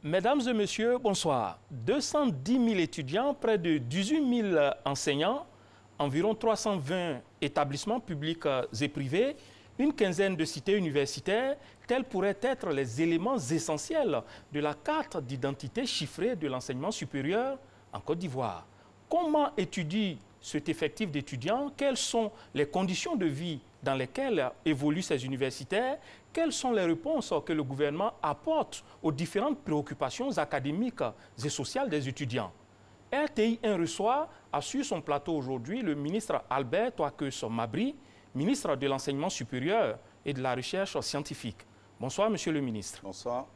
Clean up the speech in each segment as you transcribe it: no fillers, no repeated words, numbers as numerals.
Mesdames et messieurs, bonsoir. 210 000 étudiants, près de 18 000 enseignants, environ 320 établissements publics et privés, une quinzaine de cités universitaires, tels pourraient être les éléments essentiels de la carte d'identité chiffrée de l'enseignement supérieur en Côte d'Ivoire. Comment étudie cet effectif d'étudiants? Quelles sont les conditions de vie dans lesquelles évoluent ces universitaires? Quelles sont les réponses que le gouvernement apporte aux différentes préoccupations académiques et sociales des étudiants? RTI 1 reçoit, sur son plateau aujourd'hui, le ministre Albert Touakeus-Mabry, ministre de l'Enseignement supérieur et de la Recherche scientifique. Bonsoir, monsieur le ministre. Bonsoir.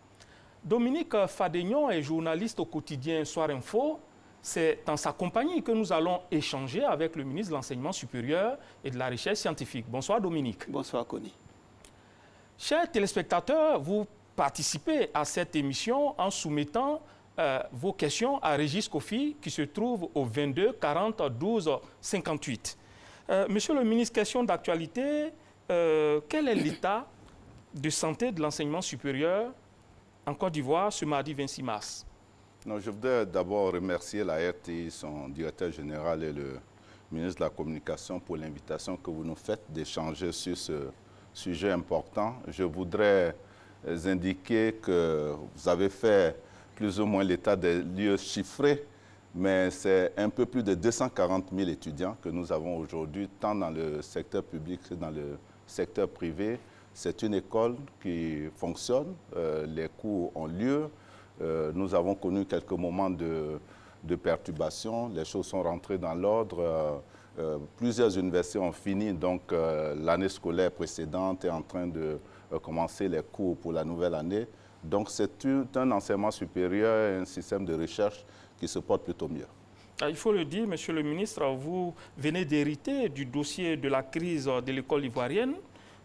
Dominique Fadegnon est journaliste au quotidien Soir Info. C'est en sa compagnie que nous allons échanger avec le ministre de l'Enseignement supérieur et de la Recherche scientifique. Bonsoir, Dominique. Bonsoir, Connie. Chers téléspectateurs, vous participez à cette émission en soumettant vos questions à Régis Kofi, qui se trouve au 22 40 12 58. Monsieur le ministre, question d'actualité, quel est l'état de santé de l'enseignement supérieur en Côte d'Ivoire ce mardi 26 mars? Non, je voudrais d'abord remercier la RTI, son directeur général et le ministre de la Communication pour l'invitation que vous nous faites d'échanger sur ce sujet important. Je voudrais indiquer que vous avez fait plus ou moins l'état des lieux chiffrés, mais c'est un peu plus de 240 000 étudiants que nous avons aujourd'hui, tant dans le secteur public que dans le secteur privé. C'est une école qui fonctionne, les cours ont lieu. Nous avons connu quelques moments de perturbation, les choses sont rentrées dans l'ordre. Plusieurs universités ont fini, donc l'année scolaire précédente est en train de commencer les cours pour la nouvelle année. Donc c'est un enseignement supérieur et un système de recherche qui se porte plutôt mieux. Il faut le dire, monsieur le ministre, vous venez d'hériter du dossier de la crise de l'école ivoirienne.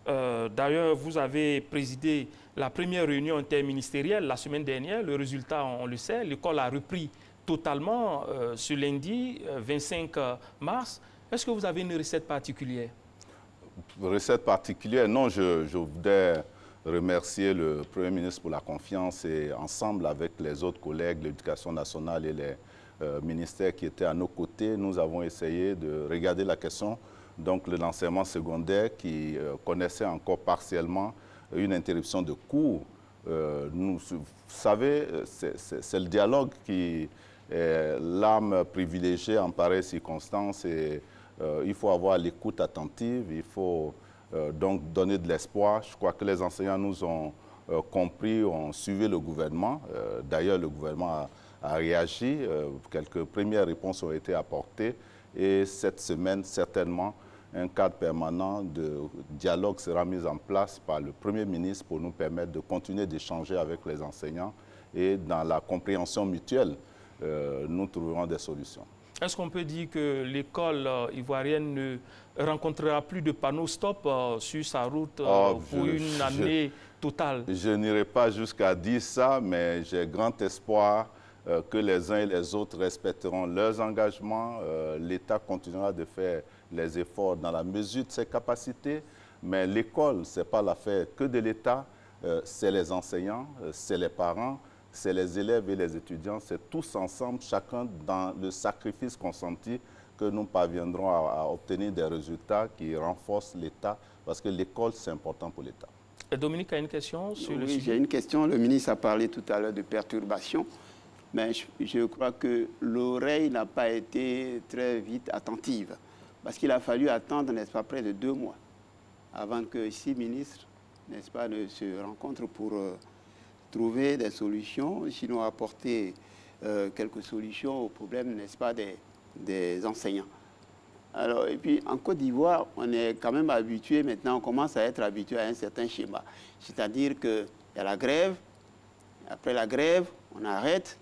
D'ailleurs, vous avez présidé la première réunion interministérielle la semaine dernière. Le résultat, on le sait, l'école a repris totalement ce lundi 25 mars. Est-ce que vous avez une recette particulière? Recette particulière? Non, je voudrais remercier le Premier ministre pour la confiance et ensemble avec les autres collègues, l'Éducation nationale et les ministères qui étaient à nos côtés, nous avons essayé de regarder la question donc de l'enseignement secondaire qui connaissait encore partiellement une interruption de cours. Vous savez, c'est le dialogue qui est l'arme privilégiée en pareille circonstance et il faut avoir l'écoute attentive, il faut donc donner de l'espoir. Je crois que les enseignants nous ont compris, ont suivi le gouvernement. D'ailleurs, le gouvernement a réagi. Quelques premières réponses ont été apportées et cette semaine, certainement, un cadre permanent de dialogue sera mis en place par le Premier ministre pour nous permettre de continuer d'échanger avec les enseignants et dans la compréhension mutuelle, nous trouverons des solutions. Est-ce qu'on peut dire que l'école ivoirienne ne rencontrera plus de panneaux stop sur sa route pour une année totale? Je n'irai pas jusqu'à dire ça, mais j'ai grand espoir que les uns et les autres respecteront leurs engagements. L'État continuera de faire les efforts dans la mesure de ses capacités, mais l'école, ce n'est pas l'affaire que de l'État, c'est les enseignants, c'est les parents, c'est les élèves et les étudiants, c'est tous ensemble, chacun dans le sacrifice consenti que nous parviendrons à obtenir des résultats qui renforcent l'État, parce que l'école, c'est important pour l'État. Dominique a une question sur le sujet. sujet. J'ai une question. Le ministre a parlé tout à l'heure de perturbation, mais je crois que l'oreille n'a pas été très vite attentive, parce qu'il a fallu attendre, n'est-ce pas, près de 2 mois avant que 6 ministres, n'est-ce pas, ne se rencontrent pour trouver des solutions, sinon apporter quelques solutions aux problèmes, n'est-ce pas, des enseignants. Alors, et puis, en Côte d'Ivoire, on est quand même habitué, maintenant, on commence à être habitué à un certain schéma. C'est-à-dire qu'il y a la grève, après la grève, on arrête,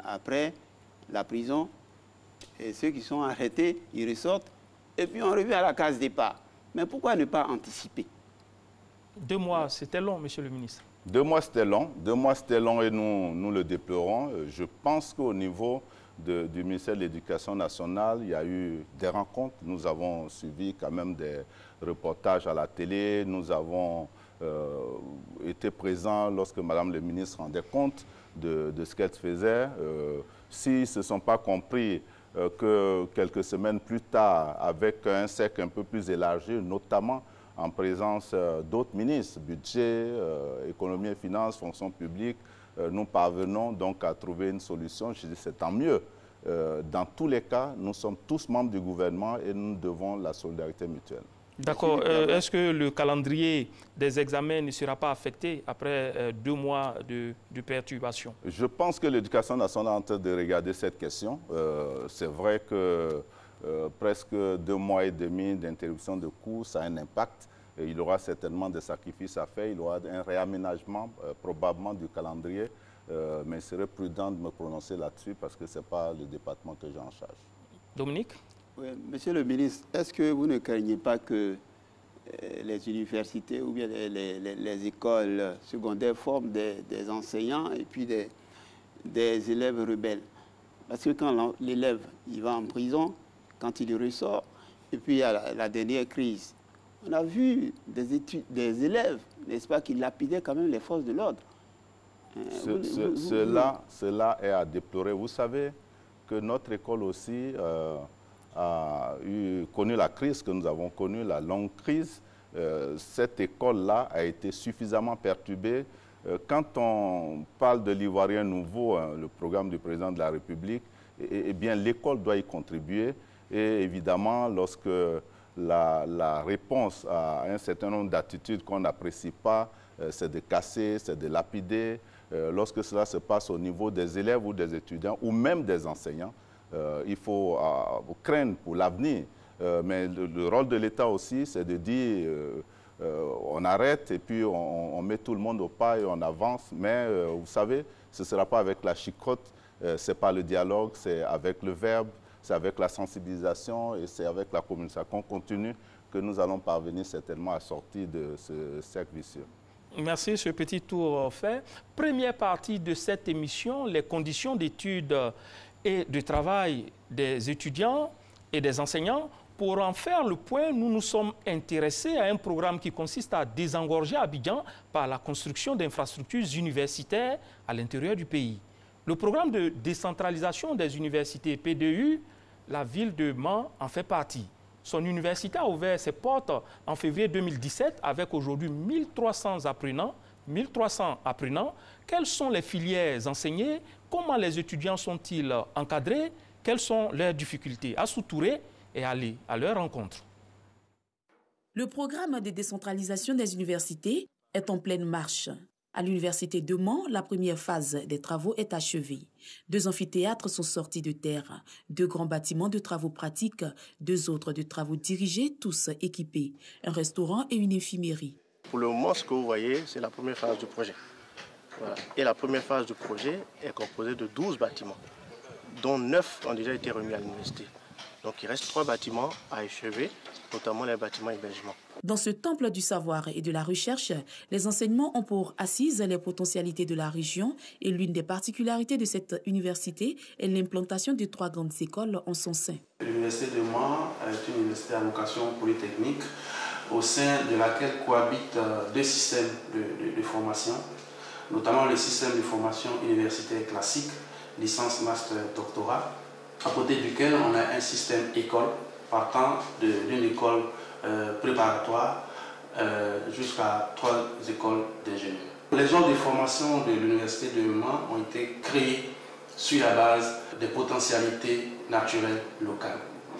après la prison, et ceux qui sont arrêtés, ils ressortent, et puis on revient à la case départ. Mais pourquoi ne pas anticiper? 2 mois, c'était long, monsieur le ministre. 2 mois, c'était long. 2 mois, c'était long et nous le déplorons. Je pense qu'au niveau du ministère de l'Éducation nationale, il y a eu des rencontres. Nous avons suivi quand même des reportages à la télé. Nous avons étaient présents lorsque Madame le ministre rendait compte de ce qu'elle faisait. S'ils ne se sont pas compris que quelques semaines plus tard, avec un cercle un peu plus élargi, notamment en présence d'autres ministres, budget, économie et finances, fonction publique, nous parvenons donc à trouver une solution. Je dis c'est tant mieux. Dans tous les cas, nous sommes tous membres du gouvernement et nous devons la solidarité mutuelle. D'accord. Est-ce que le calendrier des examens ne sera pas affecté après 2 mois de perturbation? Je pense que l'Éducation nationale est en train de regarder cette question. C'est vrai que presque 2 mois et demi d'interruption de cours, ça a un impact. Et il y aura certainement des sacrifices à faire. Il y aura un réaménagement probablement du calendrier. Mais il serait prudent de me prononcer là-dessus parce que ce n'est pas le département que j'ai en charge. Dominique? Oui, Monsieur le ministre, est-ce que vous ne craignez pas que les universités ou bien les écoles secondaires forment des enseignants et puis des élèves rebelles? Parce que quand l'élève va en prison, quand il ressort, et puis il y a la dernière crise, on a vu des élèves, n'est-ce pas, qui lapidaient quand même les forces de l'ordre. Cela est à déplorer. Vous savez que notre école aussi a connu la crise que nous avons connue, la longue crise. Cette école-là a été suffisamment perturbée. Quand on parle de l'Ivoirien nouveau, le programme du président de la République, eh bien l'école doit y contribuer. Et évidemment, lorsque la réponse à un certain nombre d'attitudes qu'on n'apprécie pas, c'est de casser, c'est de lapider. Lorsque cela se passe au niveau des élèves ou des étudiants ou même des enseignants, il faut craindre pour l'avenir. Mais le rôle de l'État aussi, c'est de dire on arrête et puis on met tout le monde au pas et on avance. Mais vous savez, ce ne sera pas avec la chicotte, ce n'est pas le dialogue, c'est avec le verbe, c'est avec la sensibilisation et c'est avec la communication continue que nous allons parvenir certainement à sortir de ce cercle vicieux. Merci, ce petit tour fait. Première partie de cette émission, les conditions d'études et de travail des étudiants et des enseignants. Pour en faire le point, nous nous sommes intéressés à un programme qui consiste à désengorger Abidjan par la construction d'infrastructures universitaires à l'intérieur du pays. Le programme de décentralisation des universités PDU, la ville de Mans en fait partie. Son université a ouvert ses portes en février 2017 avec aujourd'hui 1300 apprenants. 1300 apprenants. Quelles sont les filières enseignées? Comment les étudiants sont-ils encadrés? Quelles sont leurs difficultés? Assou Touré est allé à leur rencontre. Le programme de décentralisation des universités est en pleine marche. À l'université de Mans, la première phase des travaux est achevée. 2 amphithéâtres sont sortis de terre, 2 grands bâtiments de travaux pratiques, 2 autres de travaux dirigés, tous équipés, un restaurant et une infirmerie. Pour le moment, ce que vous voyez, c'est la première phase du projet. Voilà. Et la première phase du projet est composée de 12 bâtiments, dont 9 ont déjà été remis à l'université. Donc il reste 3 bâtiments à achever, notamment les bâtiments hébergement. Dans ce temple du savoir et de la recherche, les enseignements ont pour assise les potentialités de la région et l'une des particularités de cette université est l'implantation de 3 grandes écoles en son sein. L'université de Mans est une université à vocation polytechnique au sein de laquelle cohabitent 2 systèmes de formation, notamment le système de formation universitaire classique, licence, master, doctorat, à côté duquel on a un système école partant d'une école préparatoire jusqu'à 3 écoles d'ingénieurs. Les genres de formation de l'université de Mans ont été créés sur la base des potentialités naturelles locales.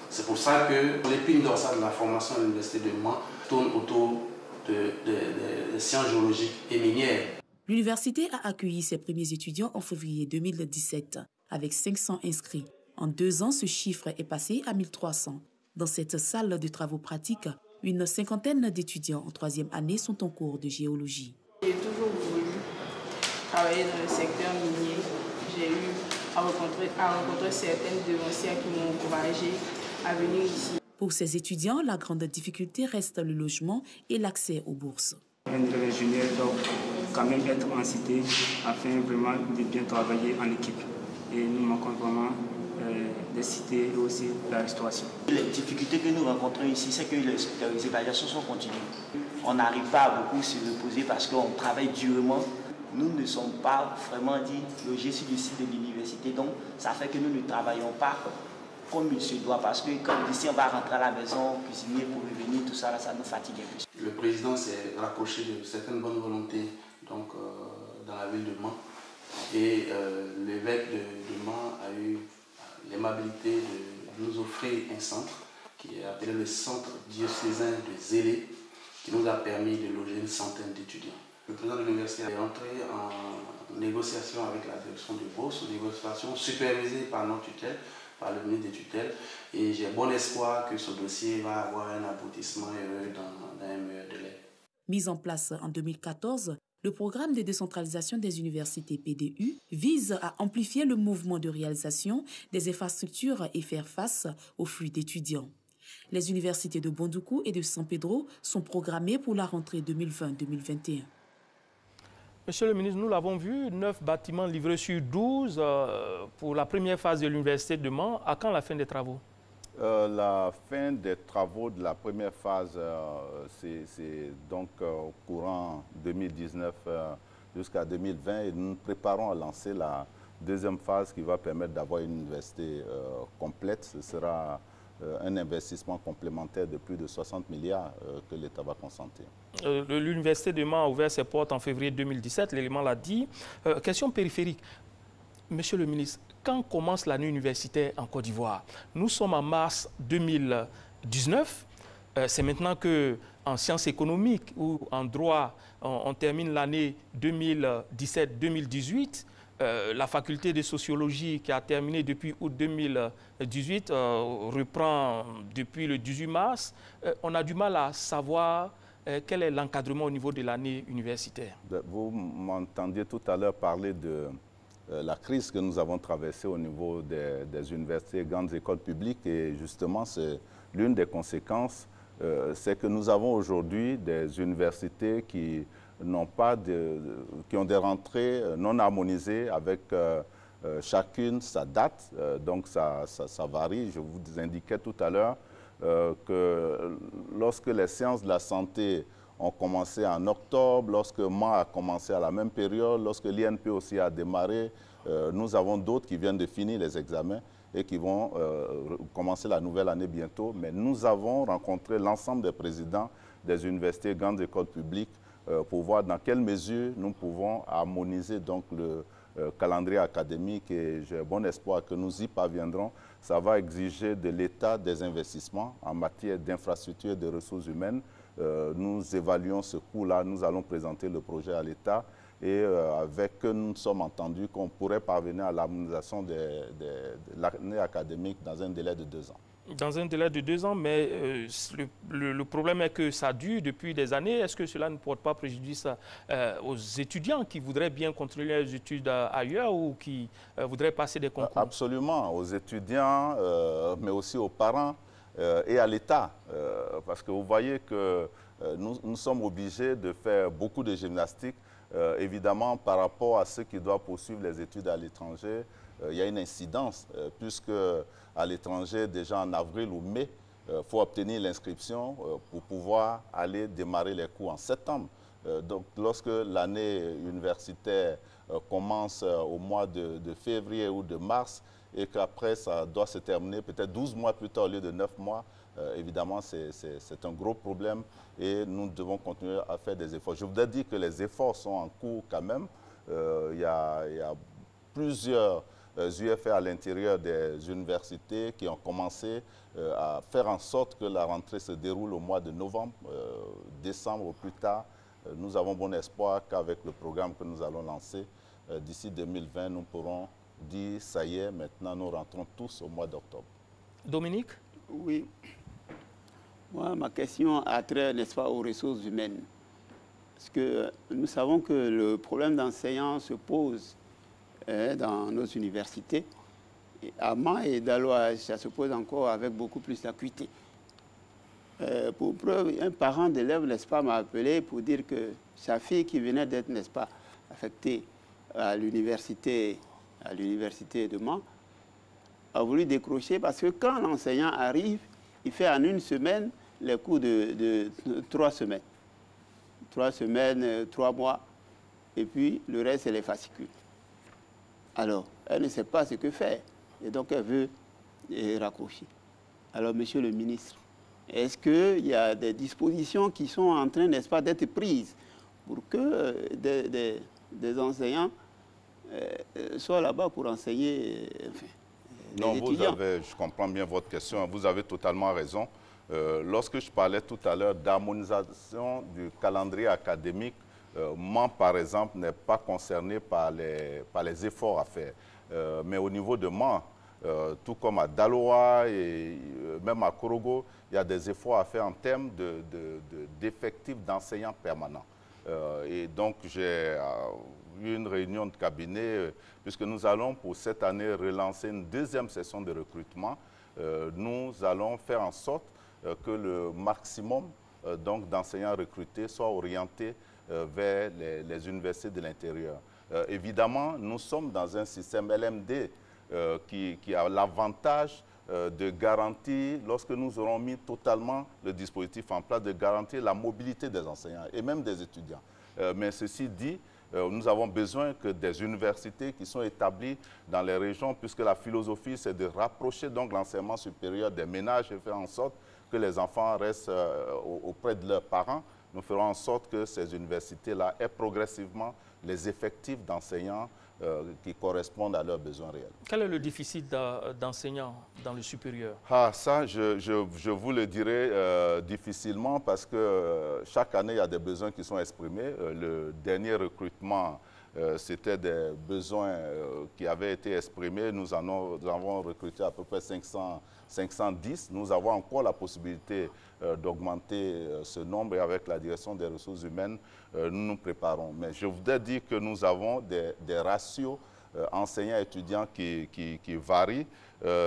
C'est pour ça que l'épine dorsale de la formation de l'université de Mans tourne autour des sciences géologiques et minières. L'université a accueilli ses premiers étudiants en février 2017 avec 500 inscrits. En 2 ans, ce chiffre est passé à 1300. Dans cette salle de travaux pratiques, une 50aine d'étudiants en 3e année sont en cours de géologie. J'ai toujours voulu travailler dans le secteur minier. J'ai eu à rencontrer certaines devancières qui m'ont encouragé à venir ici. Pour ces étudiants, la grande difficulté reste le logement et l'accès aux bourses. Un de l'ingénieur doit quand même être en cité afin vraiment de bien travailler en équipe. Et nous manquons vraiment des cités et aussi la restauration. Les difficultés que nous rencontrons ici, c'est que les évaluations sont continues. on n'arrive pas à beaucoup se reposer parce qu'on travaille durement. Nous ne sommes pas vraiment dit logés sur le site de l'université, donc ça fait que nous ne travaillons pas comme il se doit, parce que quand ici on va rentrer à la maison, cuisiner pour revenir, tout ça, là, ça nous fatigue un peu. Le président s'est rapproché de certaines bonnes volontés donc, dans la ville de Mans, et l'évêque de Mans a eu l'aimabilité de nous offrir un centre qui est appelé le centre diocésain de Zélé, qui nous a permis de loger une centaine d'étudiants. Le président de l'université est entré en négociation avec la direction de bourse, une négociation supervisée par notre tutelle, par le ministre des tutelles, et j'ai bon espoir que ce dossier va avoir un aboutissement heureux dans un meilleur délai. Mis en place en 2014, le programme de décentralisation des universités PDU vise à amplifier le mouvement de réalisation des infrastructures et faire face au flux d'étudiants. Les universités de Bondoukou et de San Pedro sont programmées pour la rentrée 2020-2021. Monsieur le ministre, nous l'avons vu, 9 bâtiments livrés sur 12 pour la première phase de l'université de Mans. À quand la fin des travaux? La fin des travaux de la première phase, c'est donc au courant 2019 jusqu'à 2020. Et nous nous préparons à lancer la deuxième phase qui va permettre d'avoir une université complète. Ce sera un investissement complémentaire de plus de 60 milliards que l'État va consentir. L'université de Mans a ouvert ses portes en février 2017, l'élément l'a dit. Question périphérique. Monsieur le ministre, quand commence l'année universitaire en Côte d'Ivoire? Nous sommes en mars 2019. C'est maintenant qu'en sciences économiques ou en droit, on termine l'année 2017-2018. La faculté de sociologie qui a terminé depuis août 2018 reprend depuis le 18 mars. On a du mal à savoir quel est l'encadrement au niveau de l'année universitaire. Vous m'entendiez tout à l'heure parler de la crise que nous avons traversée au niveau des universités et grandes écoles publiques. Et justement, c'est l'une des conséquences, c'est que nous avons aujourd'hui des universités qui qui ont des rentrées non harmonisées avec chacune sa date. Donc ça varie. Je vous indiquais tout à l'heure que lorsque les sciences de la santé ont commencé en octobre, lorsque Mans a commencé à la même période, lorsque l'INP aussi a démarré, nous avons d'autres qui viennent de finir les examens et qui vont commencer la nouvelle année bientôt. Mais nous avons rencontré l'ensemble des présidents des universités, grandes écoles publiques, pour voir dans quelle mesure nous pouvons harmoniser donc le calendrier académique, et j'ai bon espoir que nous y parviendrons. Ça va exiger de l'État des investissements en matière d'infrastructures et de ressources humaines. Nous évaluons ce coût-là, nous allons présenter le projet à l'État et avec eux, nous nous sommes entendus qu'on pourrait parvenir à l'harmonisation de l'année académique dans un délai de 2 ans. Dans un délai de 2 ans, mais le problème est que ça dure depuis des années. Est-ce que cela ne porte pas préjudice aux étudiants qui voudraient bien continuer leurs études ailleurs ou qui voudraient passer des concours? Absolument, aux étudiants, mais aussi aux parents et à l'État. Parce que vous voyez que nous sommes obligés de faire beaucoup de gymnastique. Évidemment, par rapport à ceux qui doivent poursuivre les études à l'étranger, il y a une incidence, puisque à l'étranger, déjà en avril ou mai, il faut obtenir l'inscription pour pouvoir aller démarrer les cours en septembre. Donc, lorsque l'année universitaire commence au mois de février ou de mars, et qu'après, ça doit se terminer peut-être 12 mois plus tard au lieu de 9 mois, évidemment, c'est un gros problème et nous devons continuer à faire des efforts. Je voudrais dire que les efforts sont en cours quand même. Il y a plusieurs UFR à l'intérieur des universités qui ont commencé à faire en sorte que la rentrée se déroule au mois de novembre, décembre au plus tard. Nous avons bon espoir qu'avec le programme que nous allons lancer, d'ici 2020, nous pourrons dire, ça y est, maintenant nous rentrons tous au mois d'octobre. Dominique? Oui. Moi, ma question a trait, n'est-ce pas, aux ressources humaines. Parce que nous savons que le problème d'enseignants se pose dans nos universités. Et à Mans et Daloa, ça se pose encore avec beaucoup plus d'acuité. Pour preuve, un parent d'élève, n'est-ce pas, m'a appelé pour dire que sa fille qui venait d'être, n'est-ce pas, affectée à l'université de Mans, a voulu décrocher parce que quand l'enseignant arrive, il fait en 1 semaine les cours de 3 semaines. 3 semaines, 3 mois, et puis le reste, c'est les fascicules. Alors, elle ne sait pas ce que faire, et donc elle veut raccrocher. Alors, monsieur le ministre, est-ce qu'il y a des dispositions qui sont en train, n'est-ce pas, d'être prises pour que des enseignants soient là-bas pour enseigner non, les étudiants? je comprends bien votre question, vous avez totalement raison. Lorsque je parlais tout à l'heure d'harmonisation du calendrier académique, Mans, par exemple, n'est pas concerné par les efforts à faire. Mais au niveau de Mans, tout comme à Daloa et même à Korogo, il y a des efforts à faire en termes d'effectifs d'enseignants permanents. Et donc, j'ai eu une réunion de cabinet, puisque nous allons pour cette année relancer une deuxième session de recrutement. Nous allons faire en sorte que le maximum d'enseignants recrutés soit orienté vers les universités de l'intérieur. Évidemment, nous sommes dans un système LMD qui a l'avantage de garantir, lorsque nous aurons mis totalement le dispositif en place, de garantir la mobilité des enseignants et même des étudiants. Mais ceci dit, nous avons besoin que des universités qui sont établies dans les régions, puisque la philosophie, c'est de rapprocher donc l'enseignement supérieur des ménages et faire en sorte que les enfants restent auprès de leurs parents. Nous ferons en sorte que ces universités-là aient progressivement les effectifs d'enseignants qui correspondent à leurs besoins réels. Quel est le déficit d'enseignants dans le supérieur? Ça, je vous le dirai difficilement parce que chaque année, il y a des besoins qui sont exprimés. Le dernier recrutement, c'était des besoins qui avaient été exprimés. Nous avons recruté à peu près 510. Nous avons encore la possibilité d'augmenter ce nombre et avec la direction des ressources humaines, nous nous préparons. Mais je voudrais dire que nous avons des ratios enseignants-étudiants qui varient.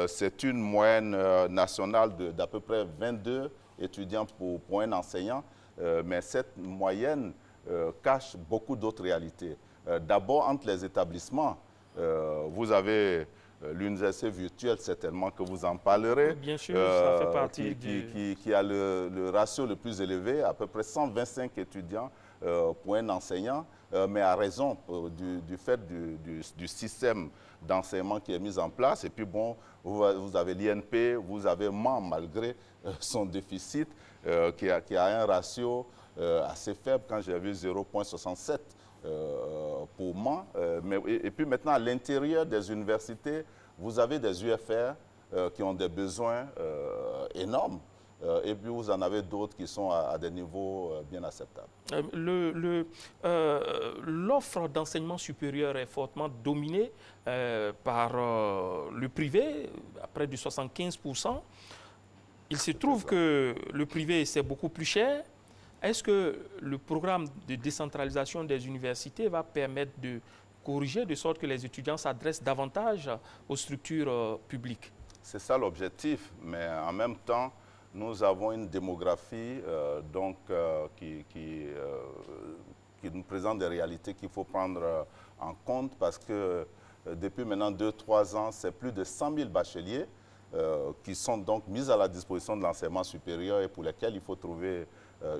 C'est une moyenne nationale d'à peu près 22 étudiants pour un enseignant, mais cette moyenne cache beaucoup d'autres réalités. D'abord, entre les établissements, vous avez l'université virtuelle, certainement que vous en parlerez. Bien sûr, ça fait partie qui a le ratio le plus élevé, à peu près 125 étudiants pour un enseignant, mais à raison du fait du système d'enseignement qui est mis en place. Et puis bon, vous avez l'INP, vous avez Mans, malgré son déficit, qui a un ratio assez faible, quand j'ai vu 0,67 pour Mans. Et puis maintenant, à l'intérieur des universités, vous avez des UFR qui ont des besoins énormes. Et puis vous en avez d'autres qui sont à des niveaux bien acceptables. L'offre d'enseignement supérieur est fortement dominée par le privé, à près de 75%. Il se trouve que le privé, c'est beaucoup plus cher. Est-ce que le programme de décentralisation des universités va permettre de corriger de sorte que les étudiants s'adressent davantage aux structures publiques? C'est ça l'objectif, mais en même temps, nous avons une démographie qui nous présente des réalités qu'il faut prendre en compte parce que depuis maintenant 2-3 ans, c'est plus de 100 000 bacheliers qui sont donc mis à la disposition de l'enseignement supérieur et pour lesquels il faut trouver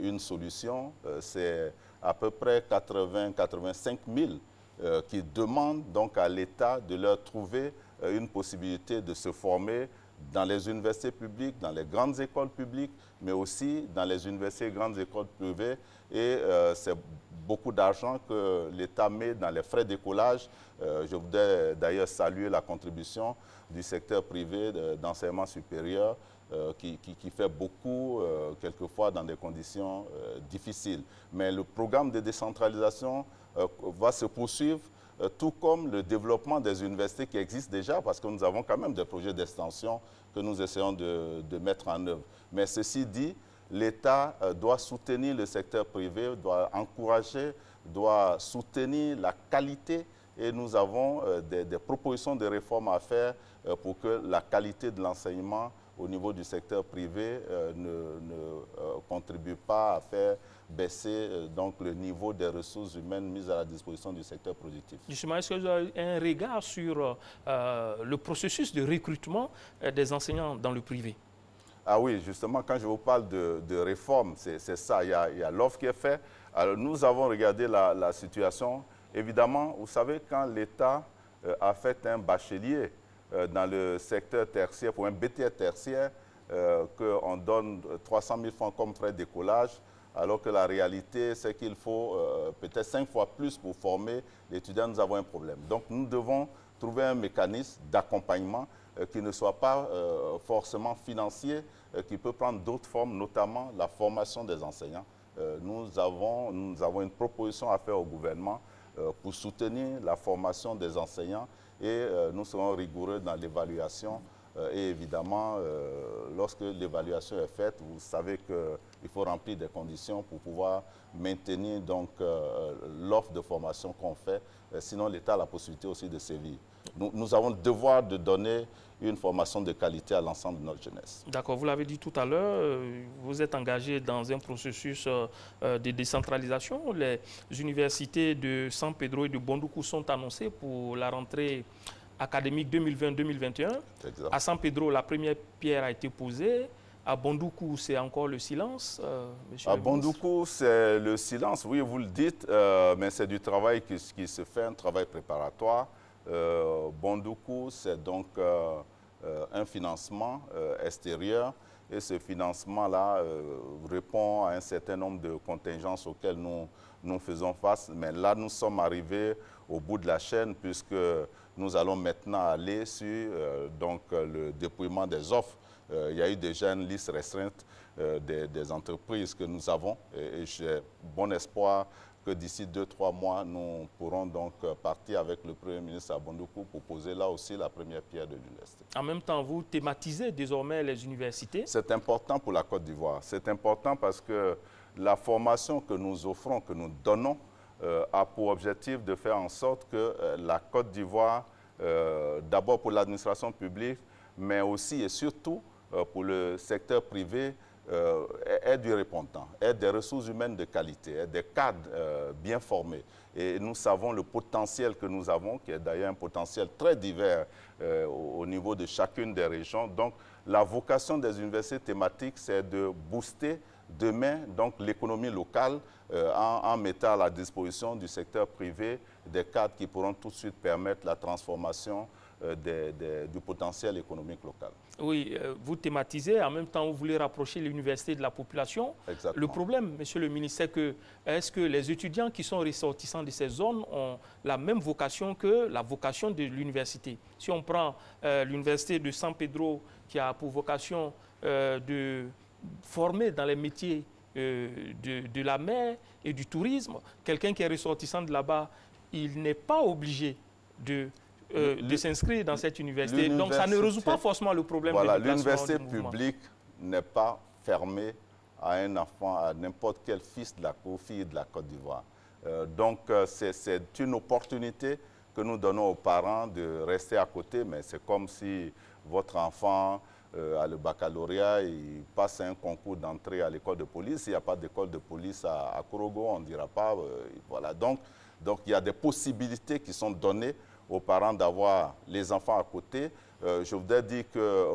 une solution. C'est à peu près 80-85 000 qui demandent donc à l'État de leur trouver une possibilité de se former dans les universités publiques, dans les grandes écoles publiques, mais aussi dans les universités et grandes écoles privées. Et c'est beaucoup d'argent que l'État met dans les frais d'écolage. Je voudrais d'ailleurs saluer la contribution du secteur privé d'enseignement supérieur qui fait beaucoup, quelquefois, dans des conditions difficiles. Mais le programme de décentralisation va se poursuivre, tout comme le développement des universités qui existent déjà, parce que nous avons quand même des projets d'extension que nous essayons de mettre en œuvre. Mais ceci dit, l'État doit soutenir le secteur privé, doit encourager, doit soutenir la qualité et nous avons des propositions de réforme à faire pour que la qualité de l'enseignement au niveau du secteur privé ne contribue pas à faire baisser donc, le niveau des ressources humaines mises à la disposition du secteur productif. Justement, est-ce que vous avez un regard sur le processus de recrutement des enseignants dans le privé? Ah oui, justement, quand je vous parle de réforme, c'est ça. Il y a l'offre qui est faite. Alors, nous avons regardé la situation. Évidemment, vous savez, quand l'État a fait un bachelier dans le secteur tertiaire, pour un BTS tertiaire, qu'on donne 300 000 francs comme frais de décollage, alors que la réalité, c'est qu'il faut peut-être 5 fois plus pour former l'étudiant, nous avons un problème. Donc, nous devons trouver un mécanisme d'accompagnement qui ne soit pas forcément financier, qui peut prendre d'autres formes, notamment la formation des enseignants. Nous avons une proposition à faire au gouvernement pour soutenir la formation des enseignants et nous serons rigoureux dans l'évaluation. Et évidemment, lorsque l'évaluation est faite, vous savez qu'il faut remplir des conditions pour pouvoir maintenir donc l'offre de formation qu'on fait. Sinon, l'État a la possibilité aussi de sévir. Nous avons le devoir de donner une formation de qualité à l'ensemble de notre jeunesse. D'accord, vous l'avez dit tout à l'heure, vous êtes engagé dans un processus de décentralisation. Les universités de San Pedro et de Bondoukou sont annoncées pour la rentrée académique 2020-2021. À San Pedro, la première pierre a été posée. À Bondoukou, c'est encore le silence, monsieur le ministre. À Bondoukou, c'est le silence, oui, vous le dites, mais c'est du travail qui se fait, un travail préparatoire. Bondoukou, c'est donc un financement extérieur et ce financement-là répond à un certain nombre de contingences auxquelles nous faisons face. Mais là, nous sommes arrivés au bout de la chaîne puisque nous allons maintenant aller sur le déploiement des offres. Il y a eu déjà une liste restreinte des entreprises que nous avons et j'ai bon espoir que d'ici 2-3 mois, nous pourrons donc partir avec le Premier ministre à Bondoukou pour poser là aussi la première pierre de l'université. En même temps, vous thématisez désormais les universités. C'est important pour la Côte d'Ivoire. C'est important parce que la formation que nous offrons, que nous donnons, a pour objectif de faire en sorte que la Côte d'Ivoire, d'abord pour l'administration publique, mais aussi et surtout pour le secteur privé, est du répondant, est des ressources humaines de qualité, est des cadres bien formés. Et nous savons le potentiel que nous avons, qui est d'ailleurs un potentiel très divers au niveau de chacune des régions. Donc, la vocation des universités thématiques, c'est de booster demain l'économie locale en mettant à la disposition du secteur privé des cadres qui pourront tout de suite permettre la transformation du potentiel économique local. Oui, vous thématisez, en même temps vous voulez rapprocher l'université de la population. Exactement. Le problème, monsieur le ministre, c'est que est-ce que les étudiants qui sont ressortissants de ces zones ont la même vocation que la vocation de l'université? Si on prend l'université de San Pedro qui a pour vocation de former dans les métiers de la mer et du tourisme, quelqu'un qui est ressortissant de là-bas, il n'est pas obligé de s'inscrire dans cette université. Donc, ça ne résout pas forcément le problème de déplacement. L'université publique n'est pas fermée à un enfant, à n'importe quel fils de la fille de la Côte d'Ivoire. Donc, c'est une opportunité que nous donnons aux parents de rester à côté, mais c'est comme si votre enfant a le baccalauréat, il passe un concours d'entrée à l'école de police. Il n'y a pas d'école de police à Korogo, on ne dira pas. Voilà. Donc, il y a des possibilités qui sont données aux parents d'avoir les enfants à côté. Je voudrais dire que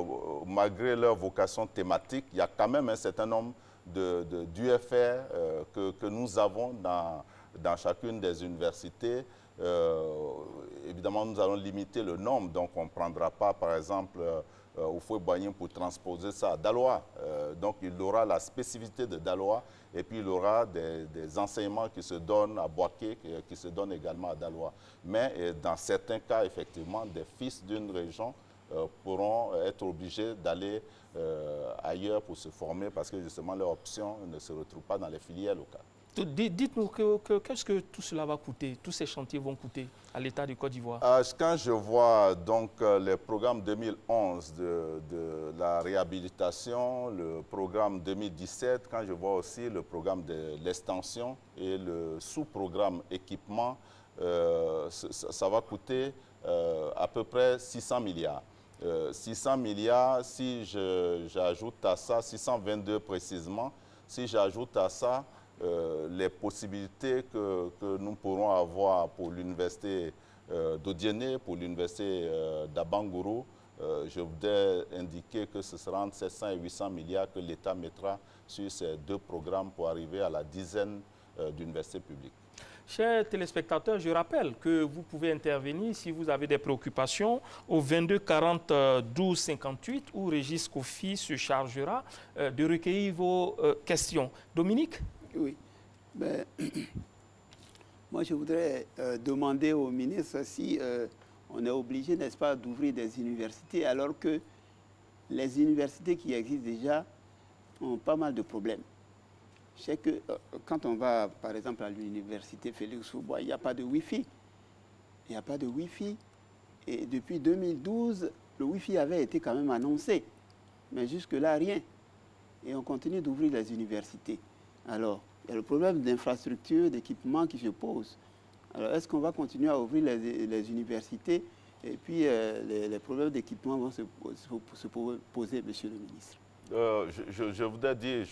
malgré leur vocation thématique, il y a quand même un certain nombre d'UFR que nous avons dans chacune des universités. Évidemment, nous allons limiter le nombre, donc on ne prendra pas, par exemple, Houphouët-Boigny pour transposer ça à Daloa. Donc il aura la spécificité de Daloa et puis il aura des enseignements qui se donnent à Boaké, qui se donnent également à Daloa. Mais dans certains cas, effectivement, des fils d'une région pourront être obligés d'aller ailleurs pour se former parce que justement leur option ne se retrouve pas dans les filières locales. Dites-nous qu'est-ce que tout cela va coûter, tous ces chantiers vont coûter à l'État de Côte d'Ivoire? Quand je vois donc les programmes 2011 de la réhabilitation, le programme 2017, quand je vois aussi le programme de l'extension et le sous-programme équipement, ça va coûter à peu près 600 milliards. 600 milliards, si j'ajoute à ça, 622 précisément, si j'ajoute à ça les possibilités que nous pourrons avoir pour l'université d'Odiéné, pour l'université d'Abangourou, je voudrais indiquer que ce sera entre 700 et 800 milliards que l'État mettra sur ces deux programmes pour arriver à la dizaine d'universités publiques. Chers téléspectateurs, je rappelle que vous pouvez intervenir si vous avez des préoccupations au 22 40 12 58 où Régis Kofi se chargera de recueillir vos questions. Dominique? Oui. Ben, moi, je voudrais demander au ministre si on est obligé, n'est-ce pas, d'ouvrir des universités alors que les universités qui existent déjà ont pas mal de problèmes. Je sais que quand on va, par exemple, à l'université Félix-Houphouët, il n'y a pas de Wi-Fi. Il n'y a pas de Wi-Fi. Et depuis 2012, le Wi-Fi avait été quand même annoncé. Mais jusque-là, rien. Et on continue d'ouvrir les universités. Alors, il y a le problème d'infrastructure, d'équipement qui se pose. Alors, est-ce qu'on va continuer à ouvrir les universités et puis les problèmes d'équipement vont se poser, monsieur le ministre? Je voudrais dire,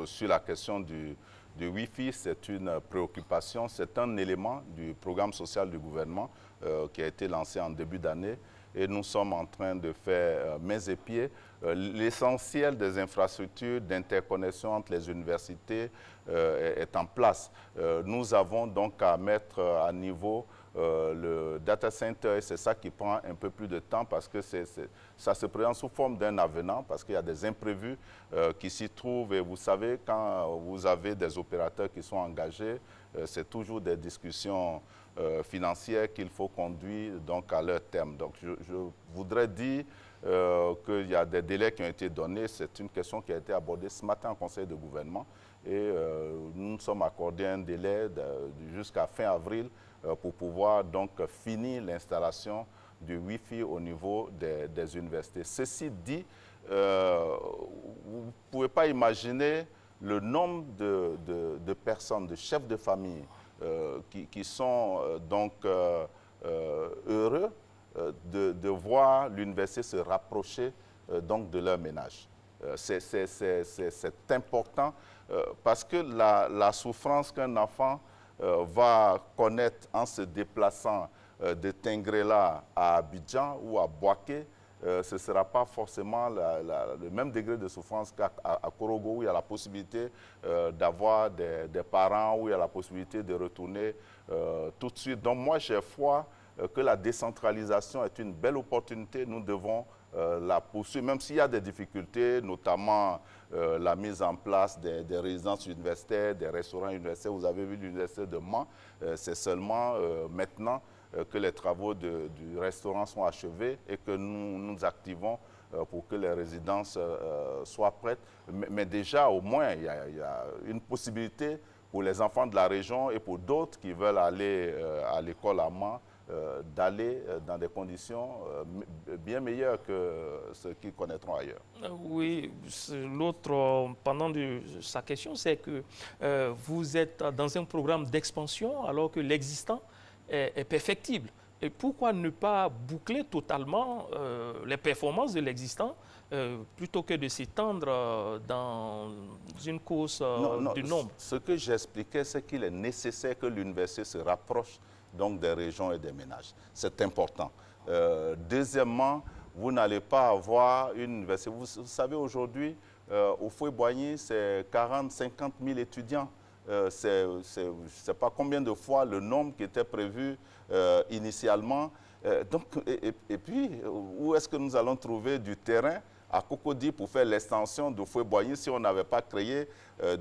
sur la question du Wi-Fi, c'est une préoccupation, c'est un élément du programme social du gouvernement qui a été lancé en début d'année et nous sommes en train de faire mains et pieds. L'essentiel des infrastructures d'interconnexion entre les universités est en place. Nous avons donc à mettre à niveau le data center, et c'est ça qui prend un peu plus de temps parce que ça se présente sous forme d'un avenant, parce qu'il y a des imprévus qui s'y trouvent. Et vous savez, quand vous avez des opérateurs qui sont engagés, c'est toujours des discussions financières qu'il faut conduire donc, à leur terme. Donc je voudrais dire qu'il y a des délais qui ont été donnés. C'est une question qui a été abordée ce matin en conseil de gouvernement. Et nous nous sommes accordés un délai jusqu'à fin avril pour pouvoir donc finir l'installation du Wi-Fi au niveau des universités. Ceci dit, vous ne pouvez pas imaginer le nombre de personnes, de chefs de famille qui sont donc heureux de voir l'université se rapprocher donc de leur ménage. C'est important parce que la souffrance qu'un enfant va connaître en se déplaçant de Tingrela à Abidjan ou à Boaké, ce ne sera pas forcément le même degré de souffrance qu'à Korogo, où il y a la possibilité d'avoir des parents, où il y a la possibilité de retourner tout de suite. Donc moi, j'ai foi que la décentralisation est une belle opportunité. Nous devons la poursuivre, même s'il y a des difficultés, notamment la mise en place des résidences universitaires, des restaurants universitaires. Vous avez vu l'université de Mans, c'est seulement maintenant que les travaux du restaurant sont achevés et que nous activons pour que les résidences soient prêtes. Mais déjà, au moins, il y a une possibilité pour les enfants de la région et pour d'autres qui veulent aller à l'école à Mans, d'aller dans des conditions bien meilleures que ceux qu'ils connaîtront ailleurs. Oui, l'autre pendant sa question, c'est que vous êtes dans un programme d'expansion alors que l'existant est perfectible. Et pourquoi ne pas boucler totalement les performances de l'existant plutôt que de s'étendre dans une course du nombre? Ce que j'expliquais, c'est qu'il est nécessaire que l'université se rapproche donc des régions et des ménages. C'est important. Deuxièmement, vous n'allez pas avoir une université. Vous savez, aujourd'hui, au Fouet-Boigny, c'est 40-50 000 étudiants. C'est je ne sais pas combien de fois le nombre qui était prévu initialement. Et puis, où est-ce que nous allons trouver du terrain à Cocody pour faire l'extension de Fouet-Boigny si on n'avait pas créé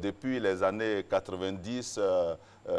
depuis les années 90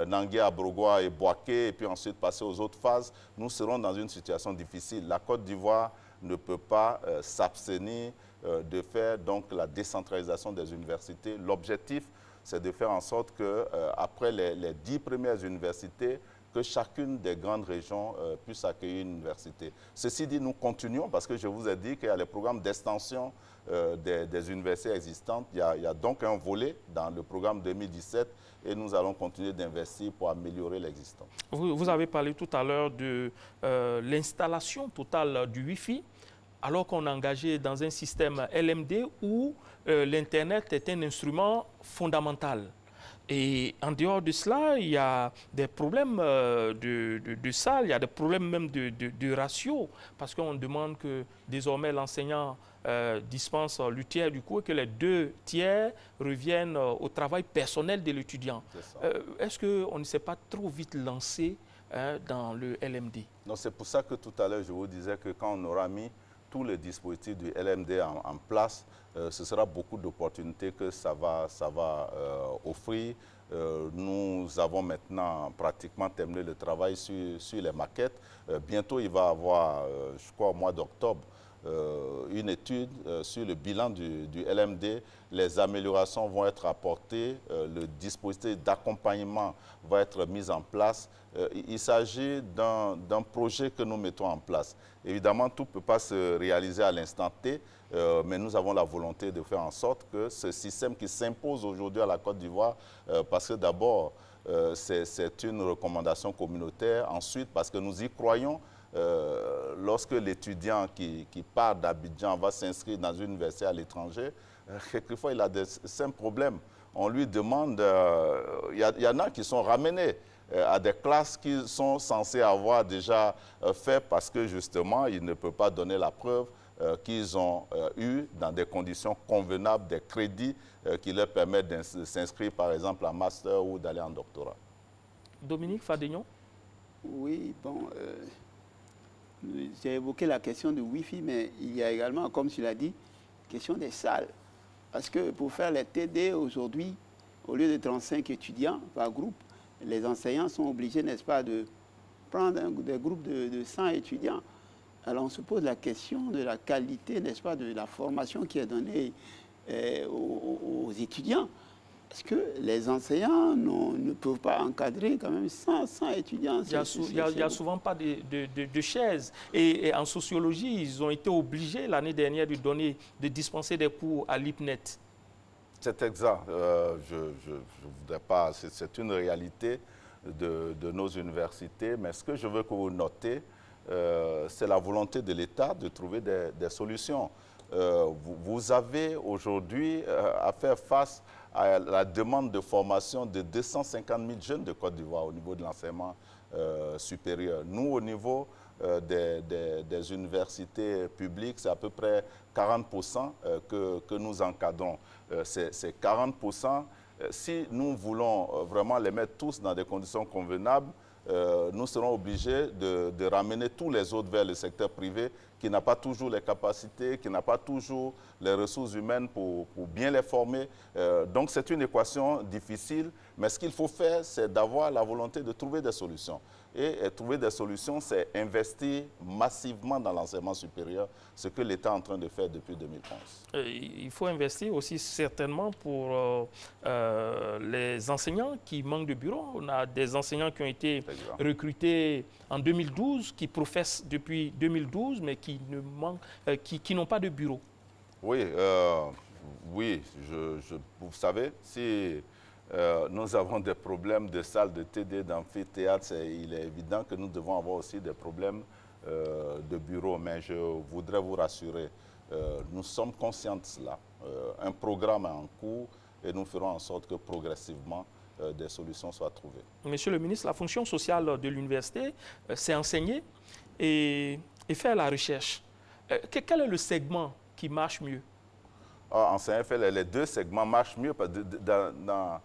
Nangué, Abrogoa et Boaké et puis ensuite passer aux autres phases? Nous serons dans une situation difficile. La Côte d'Ivoire ne peut pas s'abstenir de faire donc la décentralisation des universités. L'objectif, c'est de faire en sorte qu'après les 10 premières universités, que chacune des grandes régions puisse accueillir une université. Ceci dit, nous continuons parce que je vous ai dit qu'il y a les programmes d'extension des universités existantes. Il y a donc un volet dans le programme 2017 et nous allons continuer d'investir pour améliorer l'existant. Vous avez parlé tout à l'heure de l'installation totale du Wi-Fi alors qu'on est engagé dans un système LMD où l'Internet est un instrument fondamental. Et en dehors de cela, il y a des problèmes de salle, il y a des problèmes même de ratio, parce qu'on demande que désormais l'enseignant dispense le tiers du cours et que les 2 tiers reviennent au travail personnel de l'étudiant. Est-ce qu'on ne s'est pas trop vite lancé dans le LMD? Non, c'est pour ça que tout à l'heure, je vous disais que quand on aura mis tous les dispositifs du LMD en place, ce sera beaucoup d'opportunités que ça va offrir. Nous avons maintenant pratiquement terminé le travail sur les maquettes. Bientôt, il va y avoir, je crois au mois d'octobre, une étude sur le bilan du LMD. Les améliorations vont être apportées, le dispositif d'accompagnement va être mis en place. Il s'agit d'un projet que nous mettons en place. Évidemment, tout ne peut pas se réaliser à l'instant T, mais nous avons la volonté de faire en sorte que ce système qui s'impose aujourd'hui à la Côte d'Ivoire, parce que d'abord, c'est une recommandation communautaire, ensuite parce que nous y croyons. Lorsque l'étudiant qui part d'Abidjan va s'inscrire dans une université à l'étranger, quelquefois il a des simples problèmes. On lui demande, il y en a qui sont ramenés à des classes qu'ils sont censés avoir déjà fait parce que justement, ils ne peuvent pas donner la preuve qu'ils ont eu dans des conditions convenables, des crédits qui leur permettent de s'inscrire par exemple en master ou d'aller en doctorat. Dominique Fadegnon? Oui, bon, j'ai évoqué la question du Wi-Fi, mais il y a également, comme tu l'as dit, question des salles. Parce que pour faire les TD aujourd'hui, au lieu de 35 étudiants par groupe, les enseignants sont obligés, n'est-ce pas, de prendre des groupes de 100 étudiants. Alors on se pose la question de la qualité, n'est-ce pas, de la formation qui est donnée aux étudiants. Parce que les enseignants ne peuvent pas encadrer quand même 100 étudiants. Il n'y a souvent pas de chaises. Et en sociologie, ils ont été obligés l'année dernière de dispenser des cours à l'IPNET. C'est exact. Je ne voudrais pas... C'est une réalité de nos universités. Mais ce que je veux que vous notez, c'est la volonté de l'État de trouver des solutions. Vous avez aujourd'hui à faire face à la demande de formation de 250 000 jeunes de Côte d'Ivoire au niveau de l'enseignement supérieur. Nous, au niveau des universités publiques, c'est à peu près 40% que nous encadrons. Ces 40%, si nous voulons vraiment les mettre tous dans des conditions convenables, nous serons obligés de ramener tous les autres vers le secteur privé qui n'a pas toujours les capacités, qui n'a pas toujours les ressources humaines pour bien les former. Donc c'est une équation difficile, mais ce qu'il faut faire, c'est d'avoir la volonté de trouver des solutions. Et trouver des solutions, c'est investir massivement dans l'enseignement supérieur, ce que l'État est en train de faire depuis 2011. Il faut investir aussi certainement pour les enseignants qui manquent de bureaux. On a des enseignants qui ont été recrutés en 2012, qui professent depuis 2012, mais qui n'ont pas de bureau. Oui, oui, vous savez, si nous avons des problèmes de salles de TD, d'amphithéâtre, il est évident que nous devons avoir aussi des problèmes de bureaux. Mais je voudrais vous rassurer, nous sommes conscients de cela. Un programme est en cours et nous ferons en sorte que progressivement, des solutions soient trouvées. Monsieur le ministre, la fonction sociale de l'université, c'est enseigner et faire la recherche. Quel est le segment qui marche mieux? Enseigner, les 2 segments marchent mieux. Parce que dans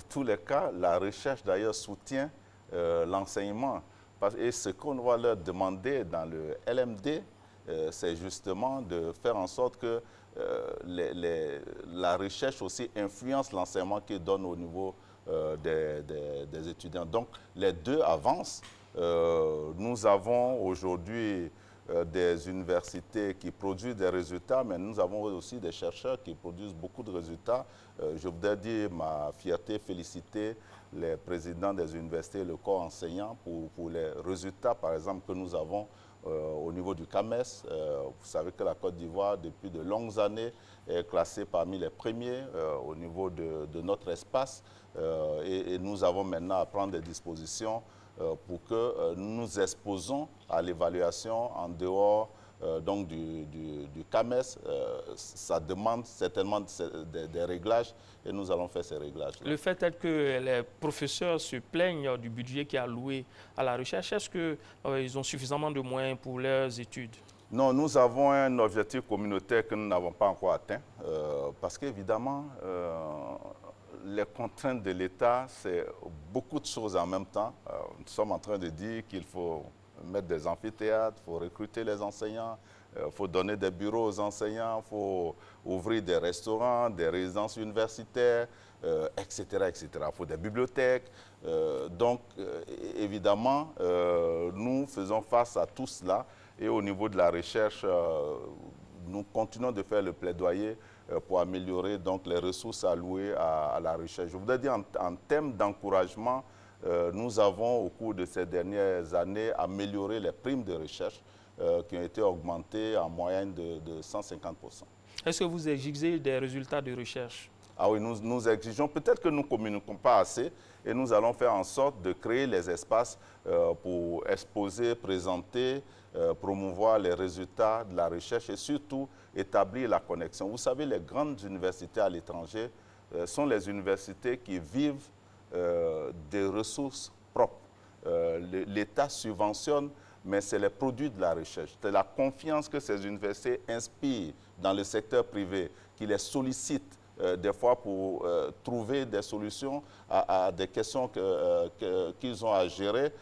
tous les cas, la recherche d'ailleurs soutient l'enseignement. Et ce qu'on va leur demander dans le LMD, c'est justement de faire en sorte que la recherche aussi influence l'enseignement qu'ils donnent au niveau des étudiants. Donc les 2 avancent. Nous avons aujourd'hui des universités qui produisent des résultats, mais nous avons aussi des chercheurs qui produisent beaucoup de résultats. Je voudrais dire ma fierté, féliciter les présidents des universités et le corps enseignant pour les résultats, par exemple, que nous avons au niveau du CAMES. Vous savez que la Côte d'Ivoire, depuis de longues années, est classée parmi les premiers au niveau de notre espace. Et nous avons maintenant à prendre des dispositions pour que nous nous exposons à l'évaluation en dehors donc du CAMES, ça demande certainement des réglages et nous allons faire ces réglages. Le fait est que les professeurs se plaignent du budget qui est alloué à la recherche. Est-ce qu'ils ont suffisamment de moyens pour leurs études? Non, nous avons un objectif communautaire que nous n'avons pas encore atteint parce qu'évidemment, les contraintes de l'État, c'est beaucoup de choses en même temps. Nous sommes en train de dire qu'il faut mettre des amphithéâtres, il faut recruter les enseignants, il faut donner des bureaux aux enseignants, il faut ouvrir des restaurants, des résidences universitaires, etc., etc. Il faut des bibliothèques. Donc, évidemment, nous faisons face à tout cela. Et au niveau de la recherche, nous continuons de faire le plaidoyer pour améliorer donc, les ressources allouées à la recherche. Je voudrais dire en termes d'encouragement, nous avons au cours de ces dernières années amélioré les primes de recherche qui ont été augmentées en moyenne de 150%. Est-ce que vous exigez des résultats de recherche? Ah oui, nous exigeons. Peut-être que nous ne communiquons pas assez et nous allons faire en sorte de créer les espaces pour exposer, présenter, promouvoir les résultats de la recherche et surtout établir la connexion. Vous savez, les grandes universités à l'étranger sont les universités qui vivent des ressources propres. L'État subventionne, mais c'est les produits de la recherche. C'est la confiance que ces universités inspirent dans le secteur privé, qui les sollicite des fois pour trouver des solutions à des questions qu'ils ont à gérer.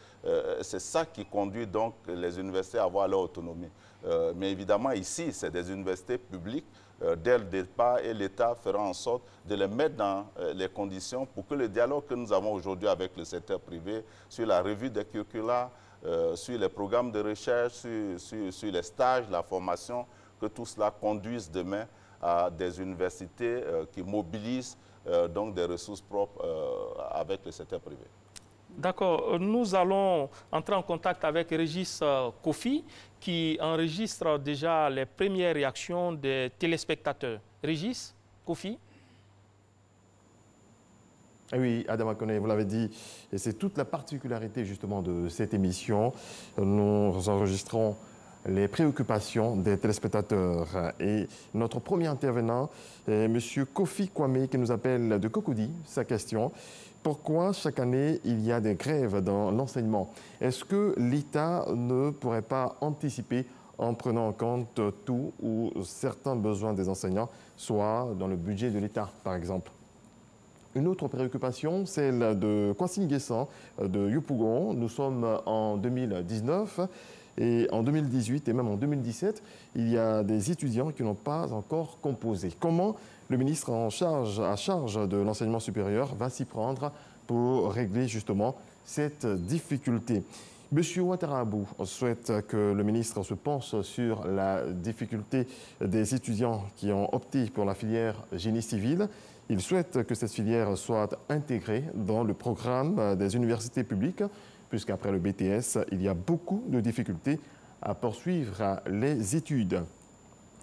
C'est ça qui conduit donc les universités à avoir leur autonomie. Mais évidemment, ici, c'est des universités publiques. Dès le départ, et l'État fera en sorte de les mettre dans les conditions pour que le dialogue que nous avons aujourd'hui avec le secteur privé sur la revue des curricula, sur les programmes de recherche, sur les stages, la formation, que tout cela conduise demain à des universités qui mobilisent donc des ressources propres avec le secteur privé. D'accord. Nous allons entrer en contact avec Régis Kofi qui enregistre déjà les premières réactions des téléspectateurs. Régis Kofi. Oui, Adama Koné, vous l'avez dit, et c'est toute la particularité justement de cette émission. Nous enregistrons les préoccupations des téléspectateurs. Et notre premier intervenant est M. Kofi Kwame qui nous appelle de Cocody. Sa question: pourquoi chaque année il y a des grèves dans l'enseignement? Est-ce que l'État ne pourrait pas anticiper en prenant en compte tout ou certains besoins des enseignants, soit dans le budget de l'État par exemple? Une autre préoccupation, celle de Kwasi Nguessan de Yopougon. Nous sommes en 2019 et en 2018 et même en 2017, il y a des étudiants qui n'ont pas encore composé. Comment le ministre à charge de l'enseignement supérieur va s'y prendre pour régler justement cette difficulté? Monsieur Ouattara-Abou souhaite que le ministre se penche sur la difficulté des étudiants qui ont opté pour la filière génie civil. Il souhaite que cette filière soit intégrée dans le programme des universités publiques, puisqu'après le BTS, il y a beaucoup de difficultés à poursuivre les études.